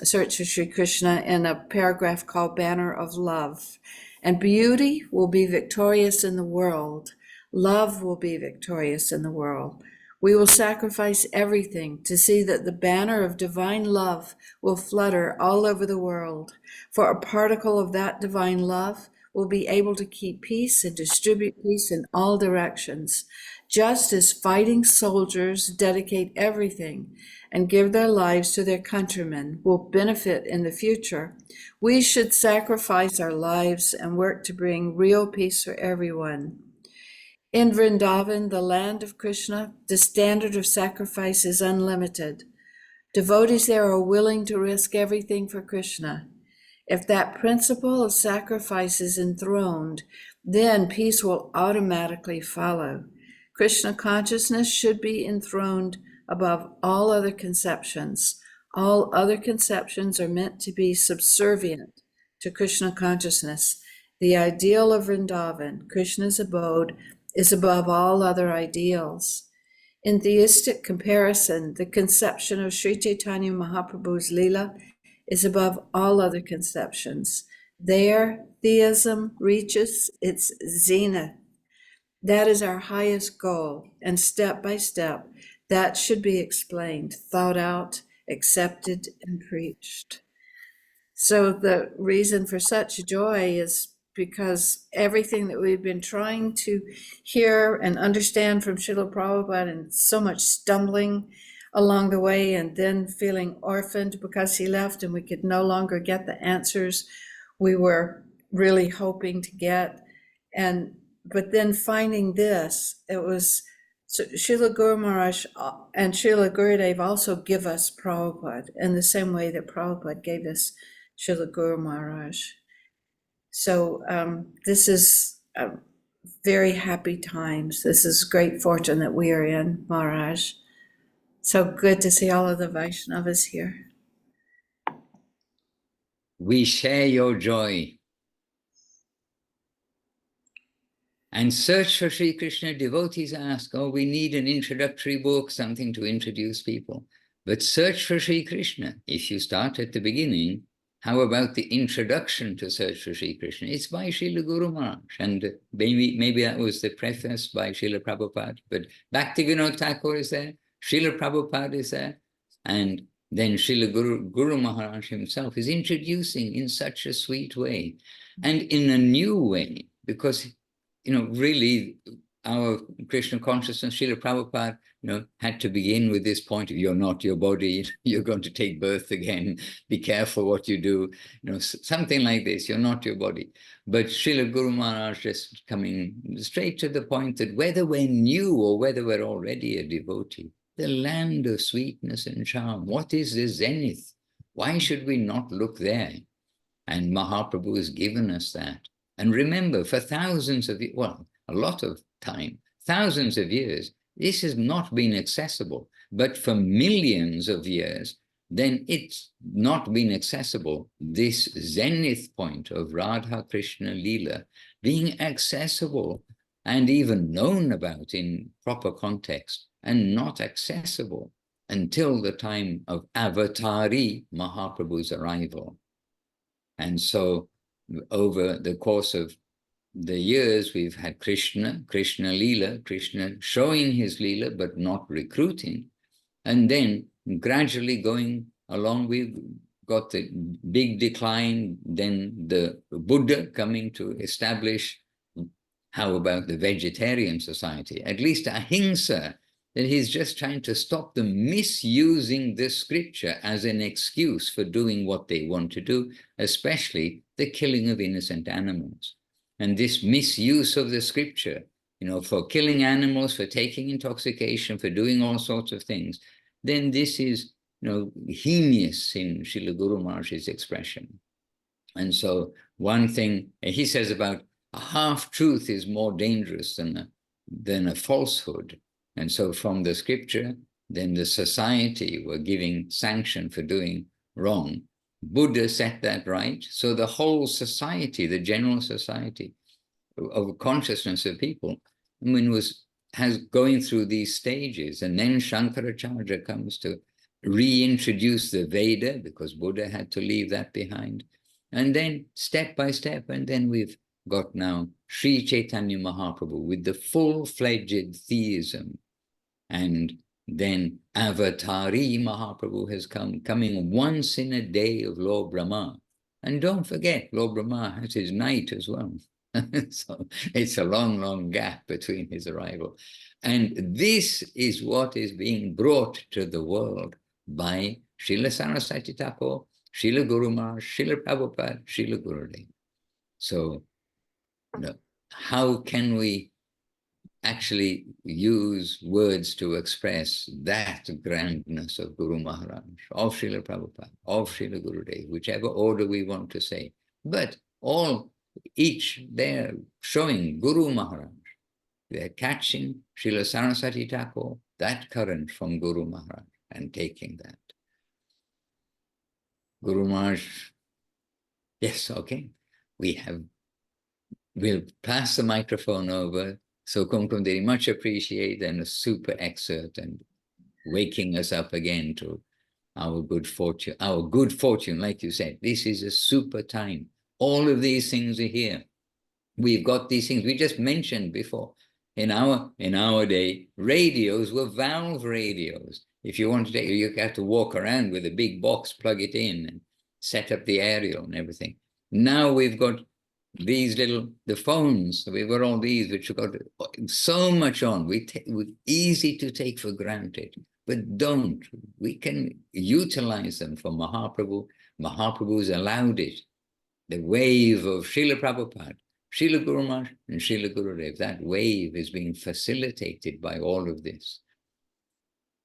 Search for Sri Krishna in a paragraph called Banner of Love. And beauty will be victorious in the world. Love will be victorious in the world. We will sacrifice everything to see that the banner of divine love will flutter all over the world. For a particle of that divine love will be able to keep peace and distribute peace in all directions. Just as fighting soldiers dedicate everything and give their lives to their countrymen will benefit in the future, we should sacrifice our lives and work to bring real peace for everyone. In Vrindavan, the land of Krishna, the standard of sacrifice is unlimited. Devotees there are willing to risk everything for Krishna. If that principle of sacrifice is enthroned, then peace will automatically follow. Krishna consciousness should be enthroned above all other conceptions. All other conceptions are meant to be subservient to Krishna consciousness. The ideal of Vrindavan, Krishna's abode, is above all other ideals. In theistic comparison, the conception of Sri Chaitanya Mahaprabhu's Leela is above all other conceptions. There, theism reaches its zenith. That is our highest goal, and step by step, that should be explained, thought out, accepted, and preached. So the reason for such joy is because everything that we've been trying to hear and understand from Srila Prabhupada, and so much stumbling along the way, and then feeling orphaned because he left and we could no longer get the answers we were really hoping to get. But then finding this, it was Srila Guru Maharaj and Srila Gurudev also give us Prabhupada in the same way that Prabhupada gave us Srila Guru Maharaj. So this is very happy times. This is great fortune that we are in, Maharaj. So good to see all of the Vaishnavas here. We share your joy. And Search for Sri Krishna devotees ask, oh, we need an introductory book, something to introduce people. But Search for Sri Krishna, if you start at the beginning, how about the introduction to Search for Sri Krishna? It's by Srila Guru Maharaj, and maybe that was the preface by Srila Prabhupada, but Bhakti Vinod Thakur is there, Srila Prabhupada is there, and then Srila Guru Maharaj himself is introducing in such a sweet way, and in a new way, because, really our Krishna consciousness, Srila Prabhupada, had to begin with this point of, you're not your body, you're going to take birth again, be careful what you do, something like this, you're not your body. But Srila Guru Maharaj just coming straight to the point that whether we're new or whether we're already a devotee, the land of sweetness and charm, what is the zenith? Why should we not look there? And Mahaprabhu has given us that. And remember, for thousands of, a lot of time, thousands of years, this has not been accessible. But for millions of years, then it's not been accessible. This zenith point of Radha Krishna Leela being accessible and even known about in proper context, and not accessible until the time of Avatari Mahaprabhu's arrival. And so over the course of the years, we've had Krishna Leela, Krishna showing his Leela, but not recruiting. And then gradually going along, we've got the big decline, then the Buddha coming to establish, how about the vegetarian society? At least ahimsa, that he's just trying to stop them misusing the scripture as an excuse for doing what they want to do, especially the killing of innocent animals. And this misuse of the scripture, you know, for killing animals, for taking intoxication, for doing all sorts of things, then this is, you know, heinous in Srila Guru Maharaj's expression. And so one thing he says about a half-truth is more dangerous than a falsehood. And so from the scripture, then the society were giving sanction for doing wrong. Buddha set that right. So the whole society, the general society of consciousness of people, I mean, has going through these stages. And then Shankaracharya comes to reintroduce the Veda, because Buddha had to leave that behind. And then step by step, and then we've got now Sri Chaitanya Mahaprabhu with the full-fledged theism. And then Avatari Mahaprabhu has coming once in a day of Lord Brahma. And don't forget, Lord Brahma has his night as well. So it's a long, long gap between his arrival. And this is what is being brought to the world by Srila Saraswati Thakur, Srila Guru Maharaj, Srila Prabhupada, Srila Gurudev. So, you know, how can we actually use words to express that grandness of Guru Maharaj, of Srila Prabhupada, of Srila Gurudev, whichever order we want to say, but each they're showing Guru Maharaj. They're catching Srila Saraswati Thakur, that current from Guru Maharaj, and taking that. Guru Maharaj, yes, okay. We'll pass the microphone over. So Kumkum, very much appreciate, and a super excerpt and waking us up again to our good fortune, like you said. This is a super time. All of these things are here. We've got these things we just mentioned before. In our day, radios were valve radios. If you want to take, you have to walk around with a big box, plug it in, and set up the aerial and everything. Now we've got these the phones, we've got all these, which have got so much on, we're easy to take for granted, but don't. We can utilize them for Mahaprabhu. Mahaprabhu's allowed it. The wave of Srila Prabhupada, Srila Guru Maharaj, and Srila Gurudev, that wave is being facilitated by all of this.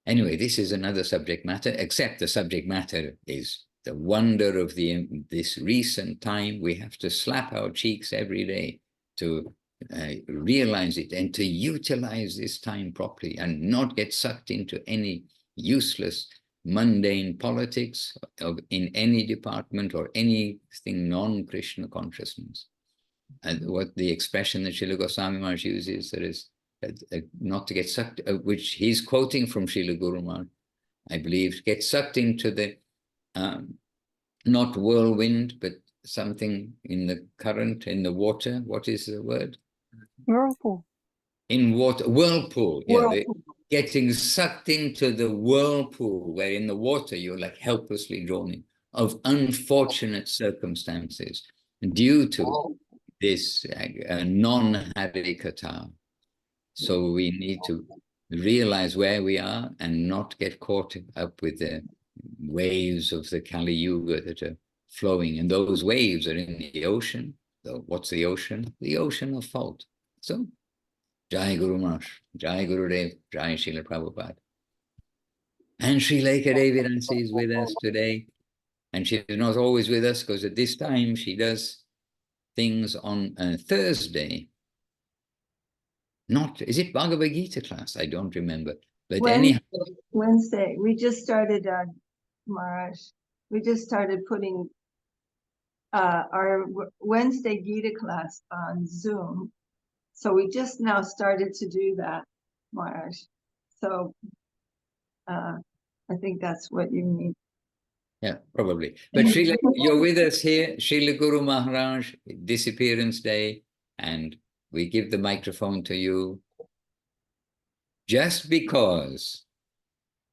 Anyway, this is another subject matter, except the subject matter is the wonder of this recent time. We have to slap our cheeks every day to realize it and to utilize this time properly and not get sucked into any useless, mundane politics in any department or anything non-Krishna consciousness. And what the expression that Srila Goswami Maharaj uses, that is not to get sucked, which he's quoting from Srila Guru Maharaj, I believe, get sucked into the not whirlwind, but something in the current, in the water. What is the word? Whirlpool. In water, whirlpool. Whirlpool. Yeah, getting sucked into the whirlpool, where in the water you're like helplessly drawn in, of unfortunate circumstances due to this non-Harikatha. So we need to realize where we are and not get caught up with the waves of the Kali Yuga that are flowing. And those waves are in the ocean. So what's the ocean? The ocean of fault. So, Jai Guru Maharaj, Jai Gurudev, Jai Srila Prabhupada. And Sri Lekha Devidansi is with us today. And she's not always with us because at this time she does things on Thursday. Is it Bhagavad Gita class? I don't remember. But anyhow. Wednesday. We just started Maharaj. We just started putting our Wednesday Gita class on Zoom. So we just now started to do that, Maharaj. So I think that's what you mean. Yeah, probably. But Srila, you're with us here, Srila Guru Maharaj, Disappearance Day, and we give the microphone to you just because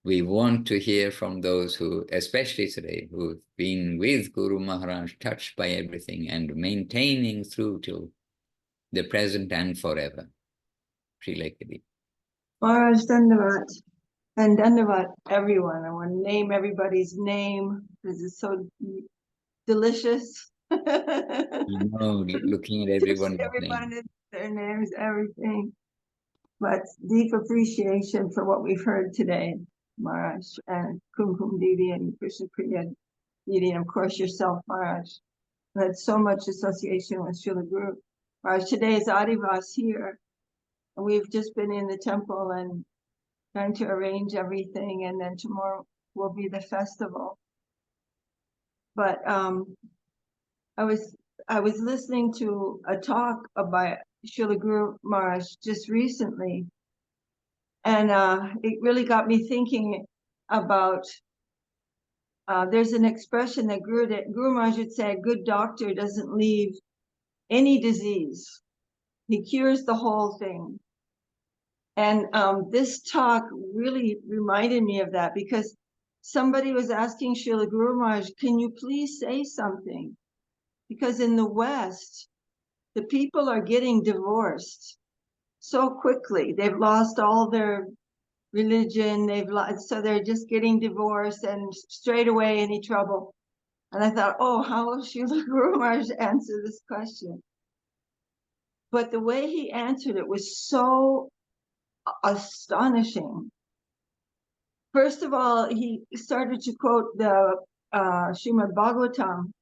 we want to hear from those who, especially today, who've been with Guru Maharaj, touched by everything and maintaining through till the present and forever. Srila Kadi. Maharaj, Dandavat. And Dandavat, everyone. I want to name everybody's name because it's so delicious. You know, looking at everyone's name. Their names, everything. But deep appreciation for what we've heard today, Maharaj, and Kumkum Devi and Krishna Priya Devi, and of course yourself, Maharaj. We had so much association with Srila Guru. Maharaj, today is Adivas here. And we've just been in the temple and trying to arrange everything, and then tomorrow will be the festival. But I was listening to a talk about Srila Guru Maharaj just recently, and it really got me thinking about. There's an expression that Guru Maharaj would say: "A good doctor doesn't leave any disease; he cures the whole thing." And this talk really reminded me of that, because somebody was asking Srila Guru Maharaj, can you please say something? Because in the West, the people are getting divorced so quickly. They've lost all their religion. So they're just getting divorced and straight away any trouble. And I thought, oh, how will Srila Guru Maharaj answer this question? But the way he answered it was so astonishing. First of all, he started to quote the Srimad Bhagavatam,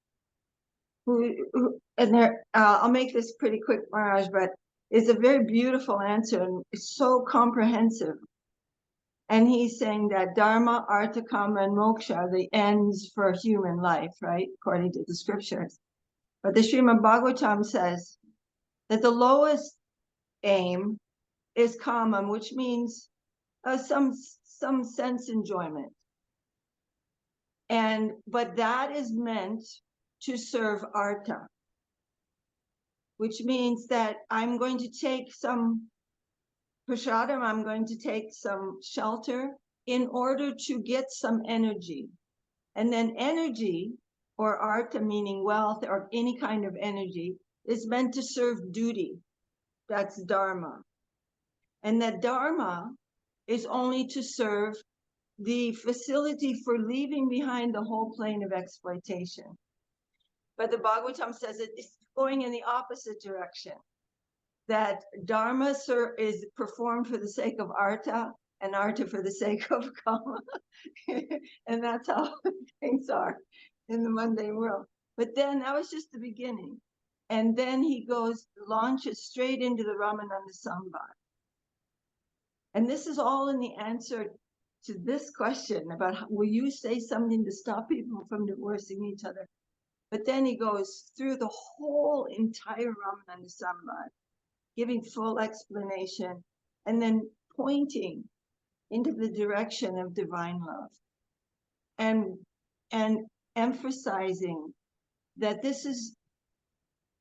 and there, I'll make this pretty quick, Maharaj, but it's a very beautiful answer and it's so comprehensive. And he's saying that Dharma, Artha, Kama, and Moksha are the ends for human life, right? According to the scriptures. But the Srimad Bhagavatam says that the lowest aim is Kama, which means some sense enjoyment. But that is meant to serve Artha, which means that I'm going to take some prasadam, I'm going to take some shelter in order to get some energy. And then energy, or Artha meaning wealth, or any kind of energy, is meant to serve duty. That's Dharma. And that Dharma is only to serve the facility for leaving behind the whole plane of exploitation. But the Bhagavatam says it's going in the opposite direction, that Dharma is performed for the sake of Artha, and Artha for the sake of Kama. And that's how things are in the mundane world. But then that was just the beginning. And then he launches straight into the Ramananda Samvad. And this is all in the answer to this question about, will you say something to stop people from divorcing each other? But then he goes through the whole entire Ramananda Samvad, giving full explanation, and then pointing into the direction of divine love, and emphasizing that this is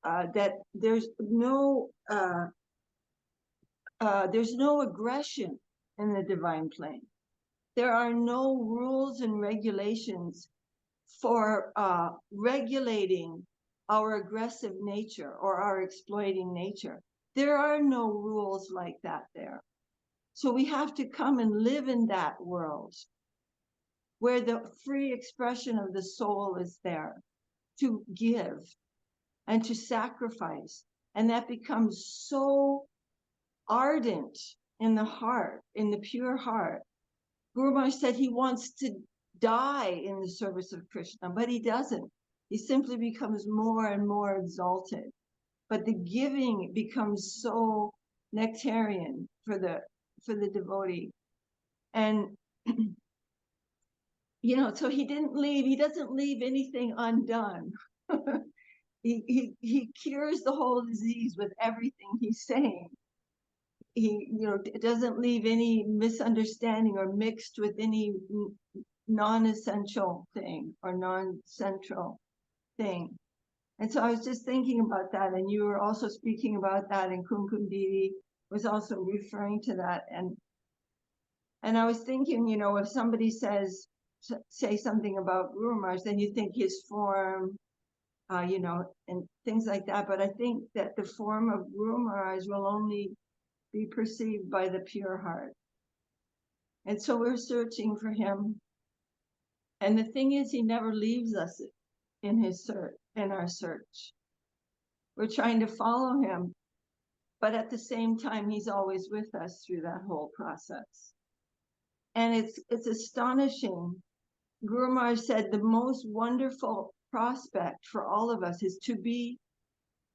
that there's no aggression in the divine plane. There are no rules and regulations for regulating our aggressive nature or our exploiting nature. There are no rules like that there. So we have to come and live in that world where the free expression of the soul is there to give and to sacrifice. And that becomes so ardent in the heart, in the pure heart. Guru Maharaj said he wants to die in the service of Krishna, but he doesn't. He simply becomes more and more exalted. But the giving becomes so nectarian for the devotee. And you know, so he doesn't leave anything undone. He cures the whole disease with everything he's saying. He, you know, doesn't leave any misunderstanding or mixed with any non-essential thing or non-central thing. And so I was just thinking about that, and you were also speaking about that, and Kumkum Didi was also referring to that. And I was thinking, you know, if somebody say something about Guru Maharaj, then you think his form, you know, and things like that. But I think that the form of Guru Maharaj will only be perceived by the pure heart. And so we're searching for him. And the thing is, he never leaves us in our search. We're trying to follow him, but at the same time, he's always with us through that whole process. And it's astonishing. Guru Maharaj said the most wonderful prospect for all of us is to be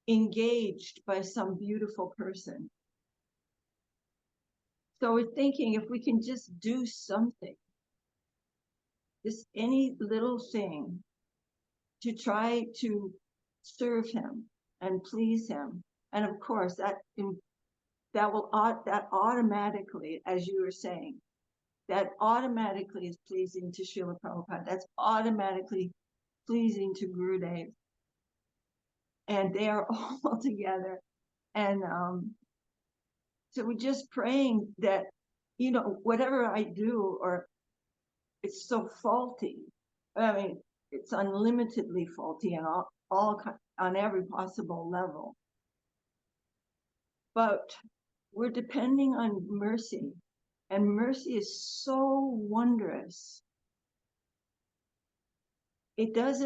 engaged by some beautiful person. So we're thinking if we can just do something, just any little thing to try to serve him and please him. And of course, that automatically, as you were saying, that automatically is pleasing to Srila Prabhupada. That's automatically pleasing to Gurudev. And they are all together. And so we're just praying that, you know, whatever I do, or it's so faulty. I mean, it's unlimitedly faulty and all on every possible level. But we're depending on mercy, and mercy is so wondrous. There's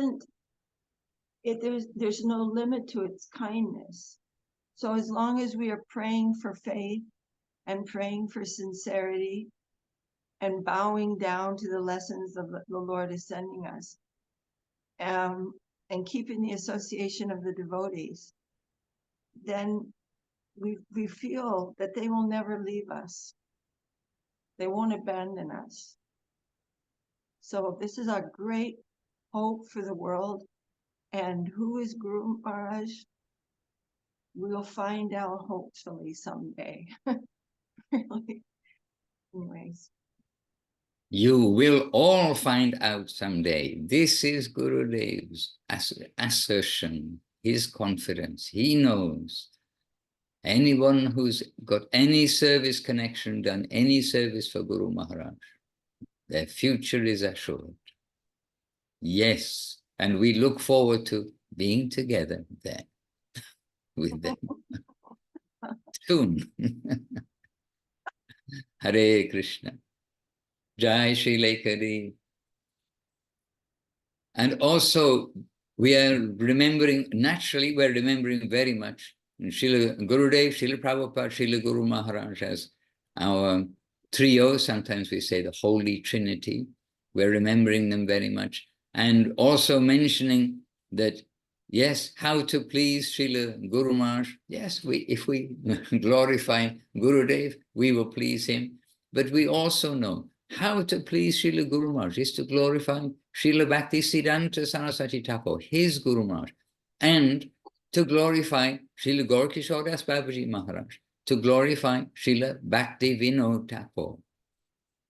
no limit to its kindness. So as long as we are praying for faith and praying for sincerity and bowing down to the lessons of the Lord is sending us, and keeping the association of the devotees, then we feel that they will never leave us. They won't abandon us. So this is our great hope for the world. And who is Guru Maharaj? We'll find out hopefully someday. Really. Anyways. You will all find out someday. This is Gurudev's assertion, his confidence. He knows. Anyone who's got any service connection, done any service for Guru Maharaj, their future is assured. Yes, and we look forward to being together there with them soon. Hare Krishna. Jai Srila Kari. And also, we are remembering, naturally, we're remembering very much Srila Gurudev, Srila Prabhupada, Srila Guru Maharaj as our trio. Sometimes we say the Holy Trinity. We're remembering them very much. And also mentioning that, yes, how to please Srila Guru Maharaj. Yes, if we glorify Gurudev, we will please him. But we also know how to please Srila Guru Maharaj is to glorify Srila Bhakti Siddhanta Saraswati Thakur, his Guru Maharaj, and to glorify Srila Gaura Das Babaji Maharaj, to glorify Srila Bhakti Vinod Thakur.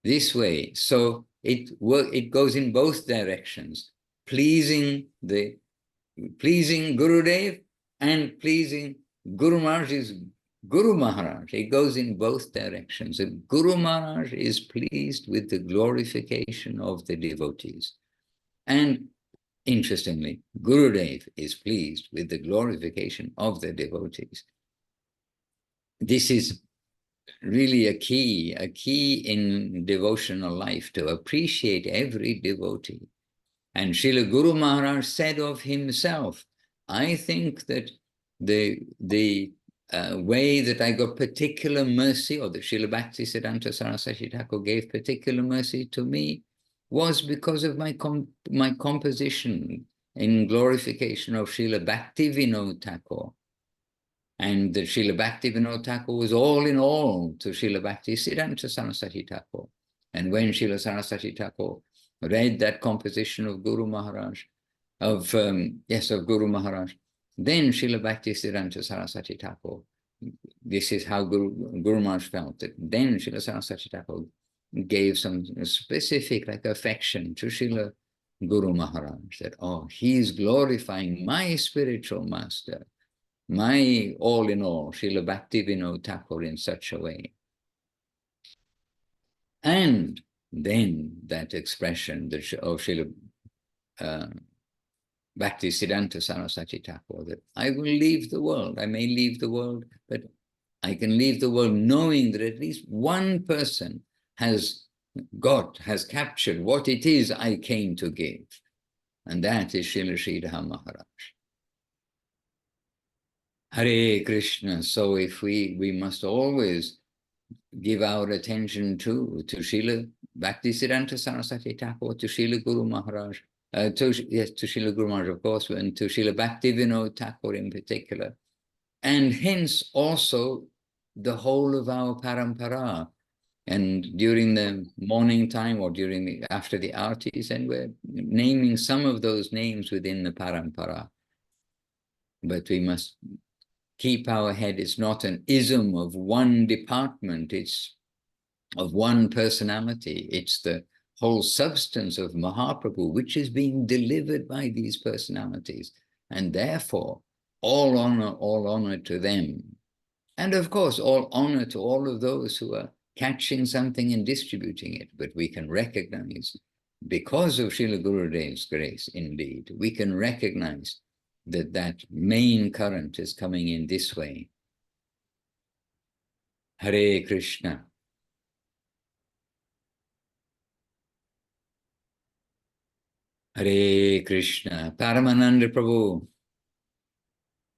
This way, so it goes in both directions, pleasing Gurudev and pleasing Guru Maharaj's Guru Maharaj. It goes in both directions. The Guru Maharaj is pleased with the glorification of the devotees. And interestingly, Gurudev is pleased with the glorification of the devotees. This is really a key in devotional life, to appreciate every devotee. And Srila Guru Maharaj said of himself, I think that the way that I got particular mercy, or that Srila Bhakti Siddhanta Saraswati Thakur gave particular mercy to me, was because of my composition in glorification of Srila Bhakti Vinod Thakur. And that Srila Bhakti Vinod Thakur was all in all to Srila Bhakti Siddhanta Saraswati Thakur. And when Srila Saraswati Thakur read that composition of Guru Maharaj, of Guru Maharaj, then Srila Bhaktisiddhanta Saraswati Thakur, this is how Guru Maharaj felt it. Then Srila Saraswati Thakur gave some specific affection to Srila Guru Maharaj, that, oh, he is glorifying my spiritual master, my all in all, Srila Bhaktivinoda Thakur, in such a way. And then that expression of Srila Bhaktisiddhanta Saraswati Thakur, that I will leave the world, I may leave the world, but I can leave the world knowing that at least one person has captured what it is I came to give. And that is Srila Sridhar Maharaj. Hare Krishna. So if we must always give our attention to Srila Bhaktisiddhanta Saraswati Thakur, to Srila Guru Maharaj, to Srila Guru Maharaj, of course, and to Srila Bhaktivinoda Thakur in particular. And hence also the whole of our parampara. And during the morning time or after the artis, and we're naming some of those names within the parampara. But we must keep our head, it's not an ism of one department, it's of one personality. It's the whole substance of Mahaprabhu, which is being delivered by these personalities. And therefore, all honor to them. And of course, all honor to all of those who are catching something and distributing it. But we can recognize, because of Srila Gurudev's grace, indeed, we can recognize that main current is coming in this way. Hare Krishna. Hare Krishna. Paramananda Prabhu.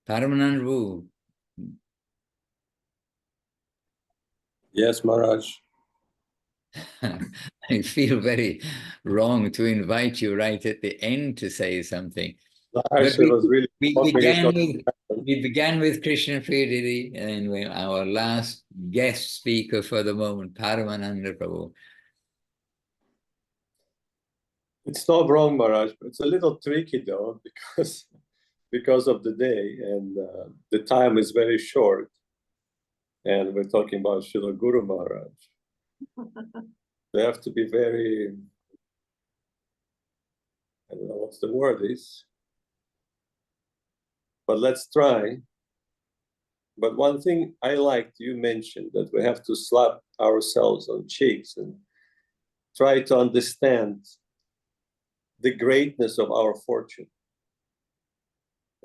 Paramananda Prabhu. Yes, Maharaj. I feel very wrong to invite you right at the end to say something. Actually, was really we began with Krishna Priya, and our last guest speaker for the moment, Paramananda Prabhu. It's not wrong, Maharaj, but it's a little tricky though, because of the day, and the time is very short. And we're talking about Srila Guru Maharaj. They have to be very, I don't know what the word is, but let's try. But one thing I liked, you mentioned that we have to slap ourselves on cheeks and try to understand the greatness of our fortune.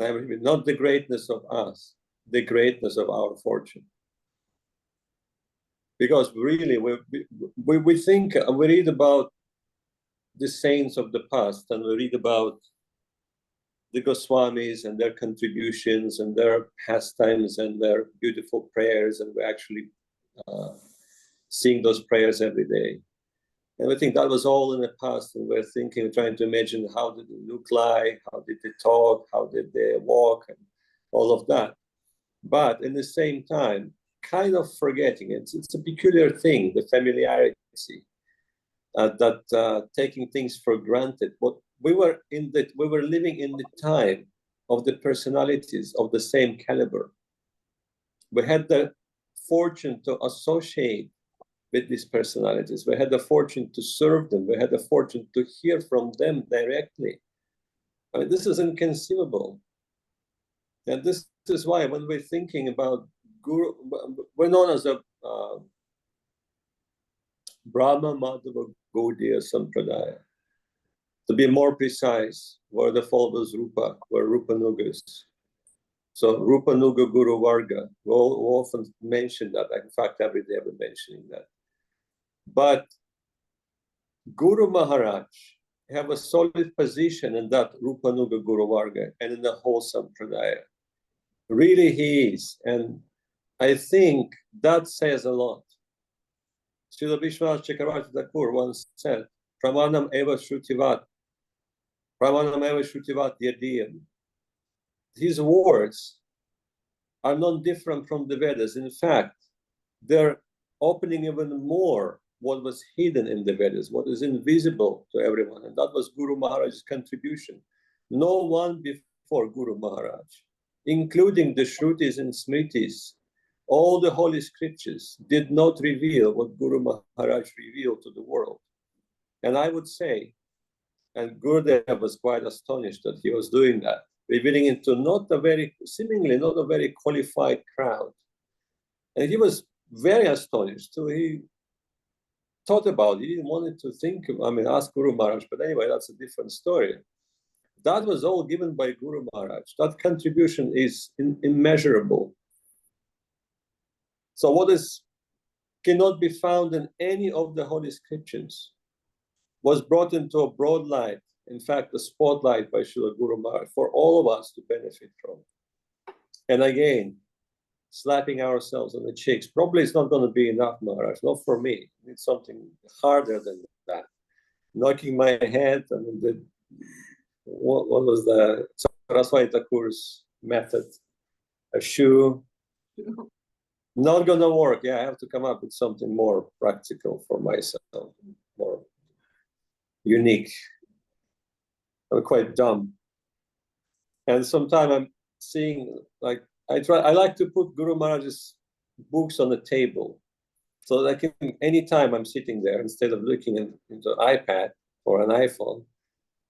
I mean, not the greatness of us, the greatness of our fortune. Because really, we think, we read about the saints of the past, and we read about the Goswamis and their contributions and their pastimes and their beautiful prayers, and we actually sing those prayers every day. And we think that was all in the past, and we're thinking, trying to imagine how did they look like, how did they talk, how did they walk, and all of that. But in the same time, kind of forgetting, it's a peculiar thing, the familiarity, that taking things for granted. What we were living in the time of the personalities of the same caliber. We had the fortune to associate with these personalities. We had the fortune to serve them. We had the fortune to hear from them directly. I mean, this is inconceivable. And this is why when we're thinking about Guru, we're known as a Brahma Madhava Gaudiya Sampradaya. To be more precise, we're the followers Rupa, we're Rupanugas. So Rupanuga Guru Varga, we'll often mention that. In fact, every day we're mentioning that. But Guru Maharaj have a solid position in that Rupanuga Guru Varga and in the whole Sampradaya. Really he is. And I think that says a lot. Srila Vishwanath Chakravarti Thakur once said, Pramanam eva shrutivat yadiyam. His words are not different from the Vedas. In fact, they're opening even more what was hidden in the Vedas, what is invisible to everyone. And that was Guru Maharaj's contribution. No one before Guru Maharaj, including the Shrutis and Smritis, all the holy scriptures did not reveal what Guru Maharaj revealed to the world. And I would say, and Gurudev was quite astonished that he was doing that, revealing into seemingly not a very qualified crowd. And he was very astonished. So he thought about it. He didn't want to think, ask Guru Maharaj, but anyway, that's a different story. That was all given by Guru Maharaj. That contribution is immeasurable. So what cannot be found in any of the holy scriptures was brought into a broad light, in fact, a spotlight by Srila Guru Maharaj for all of us to benefit from. And again, slapping ourselves on the cheeks. Probably it's not going to be enough, Maharaj, not for me. It's something harder than that. Knocking my head, what was the Saraswati Thakur's method? A shoe. Not going to work. Yeah, I have to come up with something more practical for myself, more unique. I'm quite dumb. And sometimes I'm seeing, like, I like to put Guru Maharaj's books on the table so that I can, anytime I'm sitting there, instead of looking into an iPad or an iPhone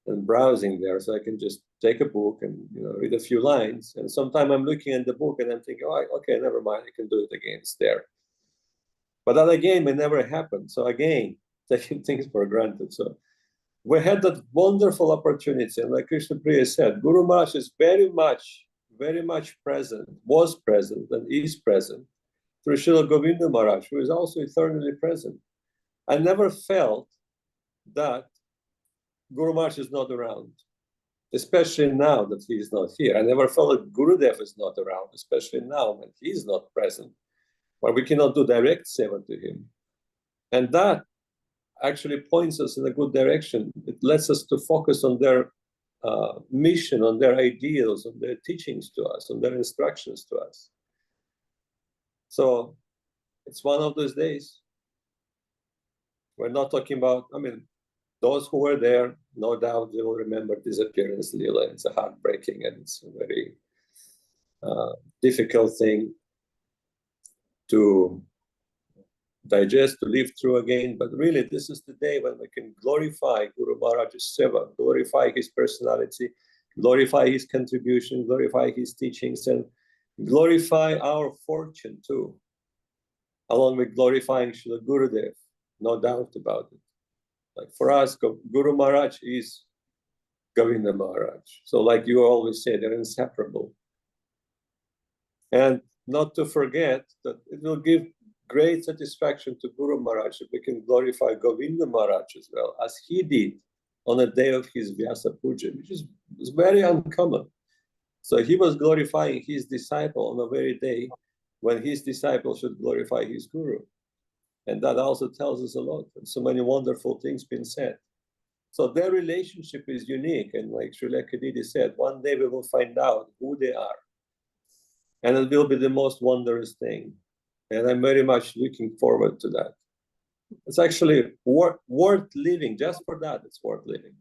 and browsing there, so I can just take a book and read a few lines. And sometimes I'm looking at the book and I'm thinking, oh, okay, never mind, I can do it again, it's there. But that again may never happen. So again, taking things for granted. So we had that wonderful opportunity. And like Krishna Priya said, Guru Maharaj is very much present, was present, and is present through Srila Govinda Maharaj, who is also eternally present. I never felt that Guru Maharaj is not around, especially now that he is not here. I never felt that Gurudev is not around, especially now when he is not present, where we cannot do direct seva to him. And that actually points us in a good direction. It lets us to focus on their mission, on their ideals, on their teachings to us, on their instructions to us. So it's one of those days. We're not talking about, those who were there, no doubt they will remember Disappearance Lila. It's a heartbreaking and it's a very difficult thing to digest, to live through again. But really, this is the day when we can glorify Guru Maharaj's seva, glorify his personality, glorify his contribution, glorify his teachings, and glorify our fortune too, along with glorifying Srila Gurudev, no doubt about it. Like for us, Guru Maharaj is Govinda Maharaj. So like you always say, they're inseparable. And not to forget that it will give great satisfaction to Guru Maharaj if we can glorify Govinda Maharaj as well, as he did on the day of his Vyasa Puja, which is very uncommon. So he was glorifying his disciple on the very day when his disciple should glorify his Guru. And that also tells us a lot. And so many wonderful things been said. So their relationship is unique. And like Srila Kadidi said, one day we will find out who they are. And it will be the most wondrous thing. And I'm very much looking forward to that. It's actually worth living. Just for that, it's worth living.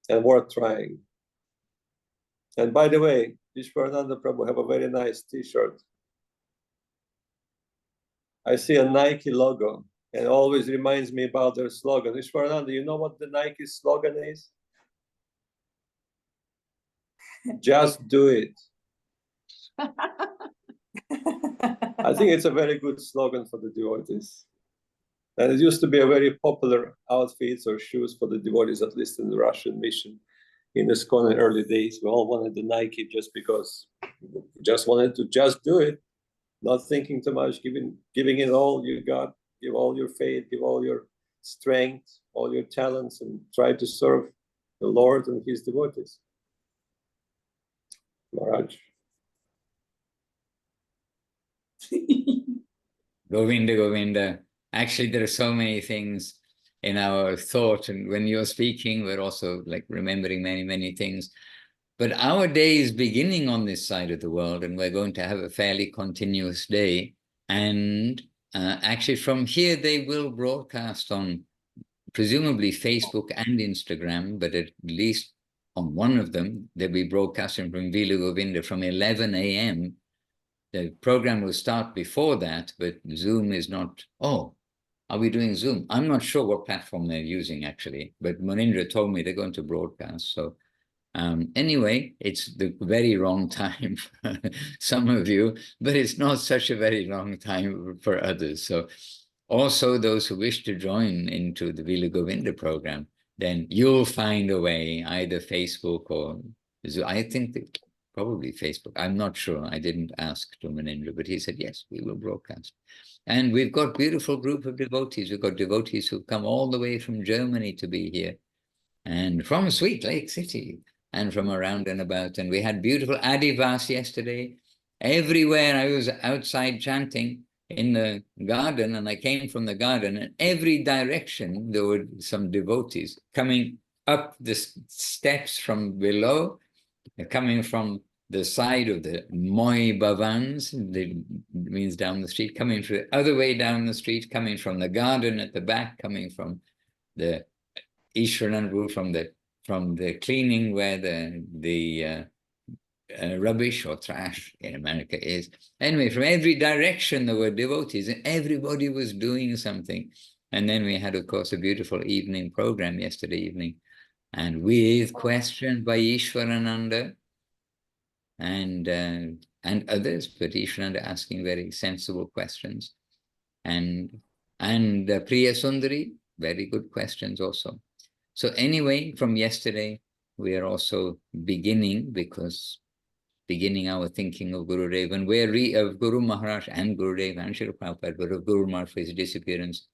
And worth trying. And by the way, Vishwarananda Prabhu have a very nice t-shirt. I see a Nike logo, and it always reminds me about their slogan. Vishwarananda, you know what the Nike slogan is? Just do it. I think it's a very good slogan for the devotees. And it used to be a very popular outfits or shoes for the devotees, at least in the Russian mission. In the ISKCON in early days, we all wanted the Nike just because we just wanted to just do it. Not thinking too much, giving it all you got, give all your faith, give all your strength, all your talents, and try to serve the Lord and his devotees. Maharaj. Govinda, Govinda. Actually, there are so many things in our thought, and when you're speaking, we're also like remembering many, many things. But our day is beginning on this side of the world, and we're going to have a fairly continuous day. And Actually, from here, they will broadcast on presumably Facebook and Instagram, but at least on one of them, they'll be broadcasting from Vila Govinda from 11 a.m. The program will start before that, but Zoom is not. Oh, are we doing Zoom? I'm not sure what platform they're using, actually, but Munindra told me they're going to broadcast. So anyway, it's the very wrong time for some of you, but it's not such a very long time for others. So also those who wish to join into the Vila Govinda program, then you'll find a way, either Facebook or I think that probably Facebook. I'm not sure. I didn't ask to Munindra, but he said, yes, we will broadcast. And we've got a beautiful group of devotees. We've got devotees who've come all the way from Germany to be here, and from Sweet Lake City, and from around and about. And we had beautiful Adivas yesterday. Everywhere I was outside chanting in the garden, and I came from the garden, and every direction there were some devotees coming up the steps from below, coming from the side of the Moi Bhavans, means down the street, coming from the other way down the street, coming from the garden at the back, coming from the Ishwaranandu, from the cleaning where the rubbish or trash in America is. Anyway, from every direction there were devotees, and everybody was doing something. And then we had, of course, a beautiful evening program yesterday evening, and with questions by Ishwarananda and others, but Ishwarananda asking very sensible questions, and Priya Sundari, very good questions also. So anyway, from yesterday, we are also beginning our thinking of Gurudev, and we're of Guru Maharaj and Gurudev and Srila Prabhupada, but of Guru Maharaj for his disappearance.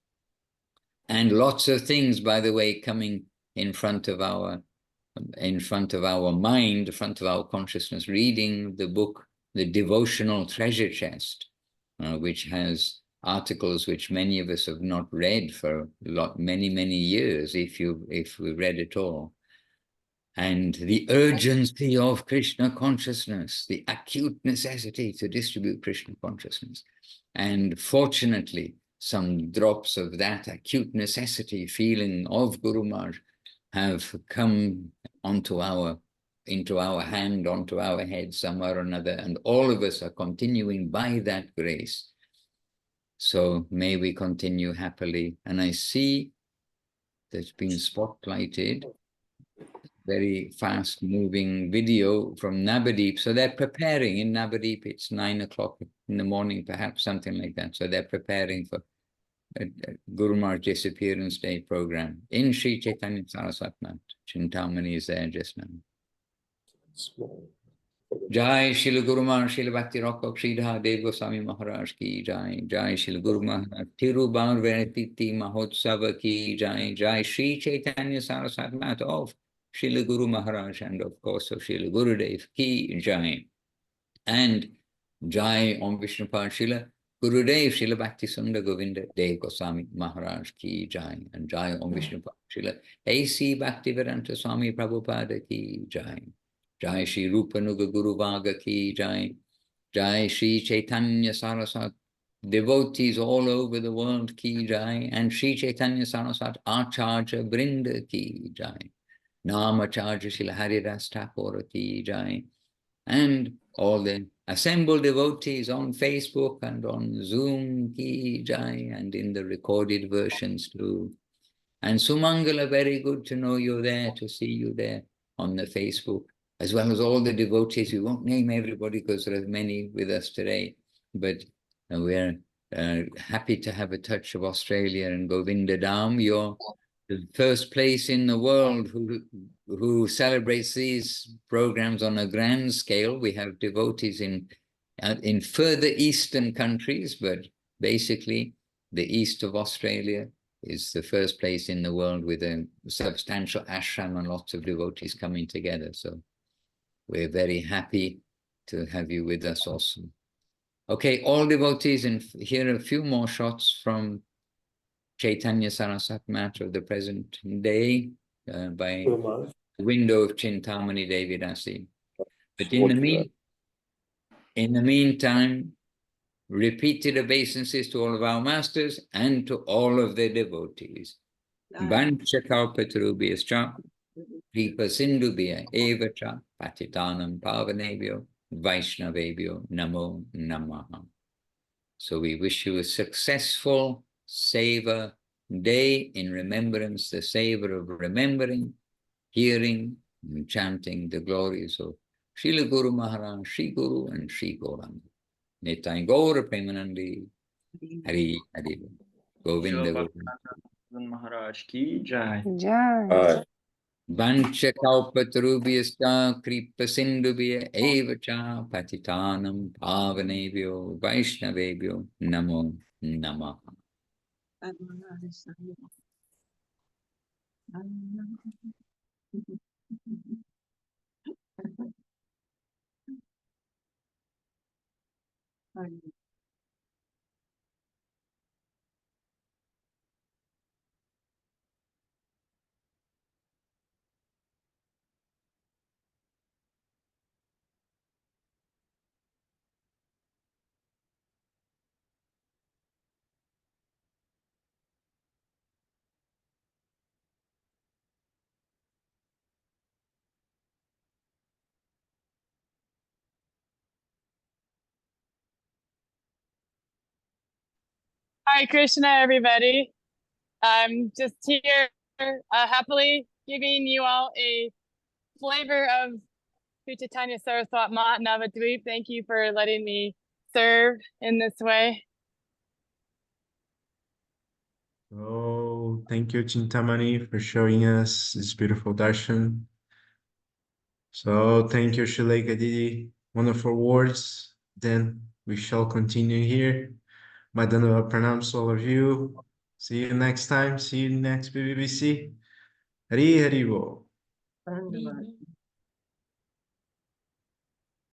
And lots of things, by the way, coming in front of our mind, in front of our consciousness, reading the book, The Devotional Treasure Chest, which has articles which many of us have not read for many years, if we read it all. And the urgency of Krishna consciousness, the acute necessity to distribute Krishna consciousness. And fortunately, some drops of that acute necessity feeling of Guru Maharaj have come into our hand, onto our head somewhere or another, and all of us are continuing by that grace. So may we continue happily. And I see there's been spotlighted very fast moving video from Navadip. So they're preparing in Navadip. It's 9 o'clock in the morning, perhaps something like that. So they're preparing for a Guru Maharaj Disappearance Day program in Sri Chaitanya Saraswat Math. Chintamani is there just now. Small. Jai Srila Guru Maharaj, Srila Bhakti Raksak Sridhar, Dev-Goswami Maharaj ki Jai. Jai Srila Guru Maharaj, Tirubar Verititi Mahotsava ki Jai. Jai Sri Chaitanya Saraswat Math of Srila Guru Maharaj, and of course of Srila Gurudev ki Jai. And Jai Om Vishnupad Srila Gurudev Srila Bhakti Sundar Govinda Dev-Goswami Maharaj ki Jai. And Jai Om Vishnupad Srila A.C. Bhaktivedanta Swami Prabhupada ki Jai. Jai Shri Rupanuga Guru Vaga ki Jai. Jai Shri Chaitanya Saraswat devotees all over the world ki Jai. And Shri Chaitanya Saraswat Acharya Brinda ki Jai. Namacharya Srila Haridas Thakur ki Jai. And all the assembled devotees on Facebook and on Zoom ki Jai, and in the recorded versions too. And Sumangala, very good to know you're there, to see you there on the Facebook, as well as all the devotees. We won't name everybody because there are many with us today, but we're happy to have a touch of Australia. And Govinda Dham, you're the first place in the world who celebrates these programs on a grand scale. We have devotees in further eastern countries, but basically the east of Australia is the first place in the world with a substantial ashram and lots of devotees coming together. So we're very happy to have you with us also. Okay, all devotees, and here are a few more shots from Chaitanya Saraswat Math of the present day by the window of Chintamani Devi Dasi. But in the meantime, repeated obeisances to all of our masters and to all of their devotees. Vanchakalpatarubhyascha Kripa Sindhubhya Evacha Patitanam Pavanebhyo Vaishnavebhyo Namo Namaha. So we wish you a successful Seva day in remembrance, the savor of remembering, hearing, and chanting the glories of Srila Guru Maharaj, Sri Guru, and Sri Gauranga. Nitai Gaura Premanandi, Hari Hari Govinda Govinda. Maharaj ki jai. Jai. Vanchakalpatarubhyascha kripa sindhubhya evacha patitanam pavanebhyo vaishnavebhyo namo namaha. Hi, Krishna, everybody. I'm just here happily giving you all a flavor of Sri Chaitanya Saraswat Mahat Navadvip. Thank you for letting me serve in this way. Oh, thank you, Chintamani, for showing us this beautiful darshan. So thank you, Shileka Didi. Wonderful words. Then we shall continue here. Madhanava pranams to all of you. See you next time. See you next BBBC. Hari Hari Bo.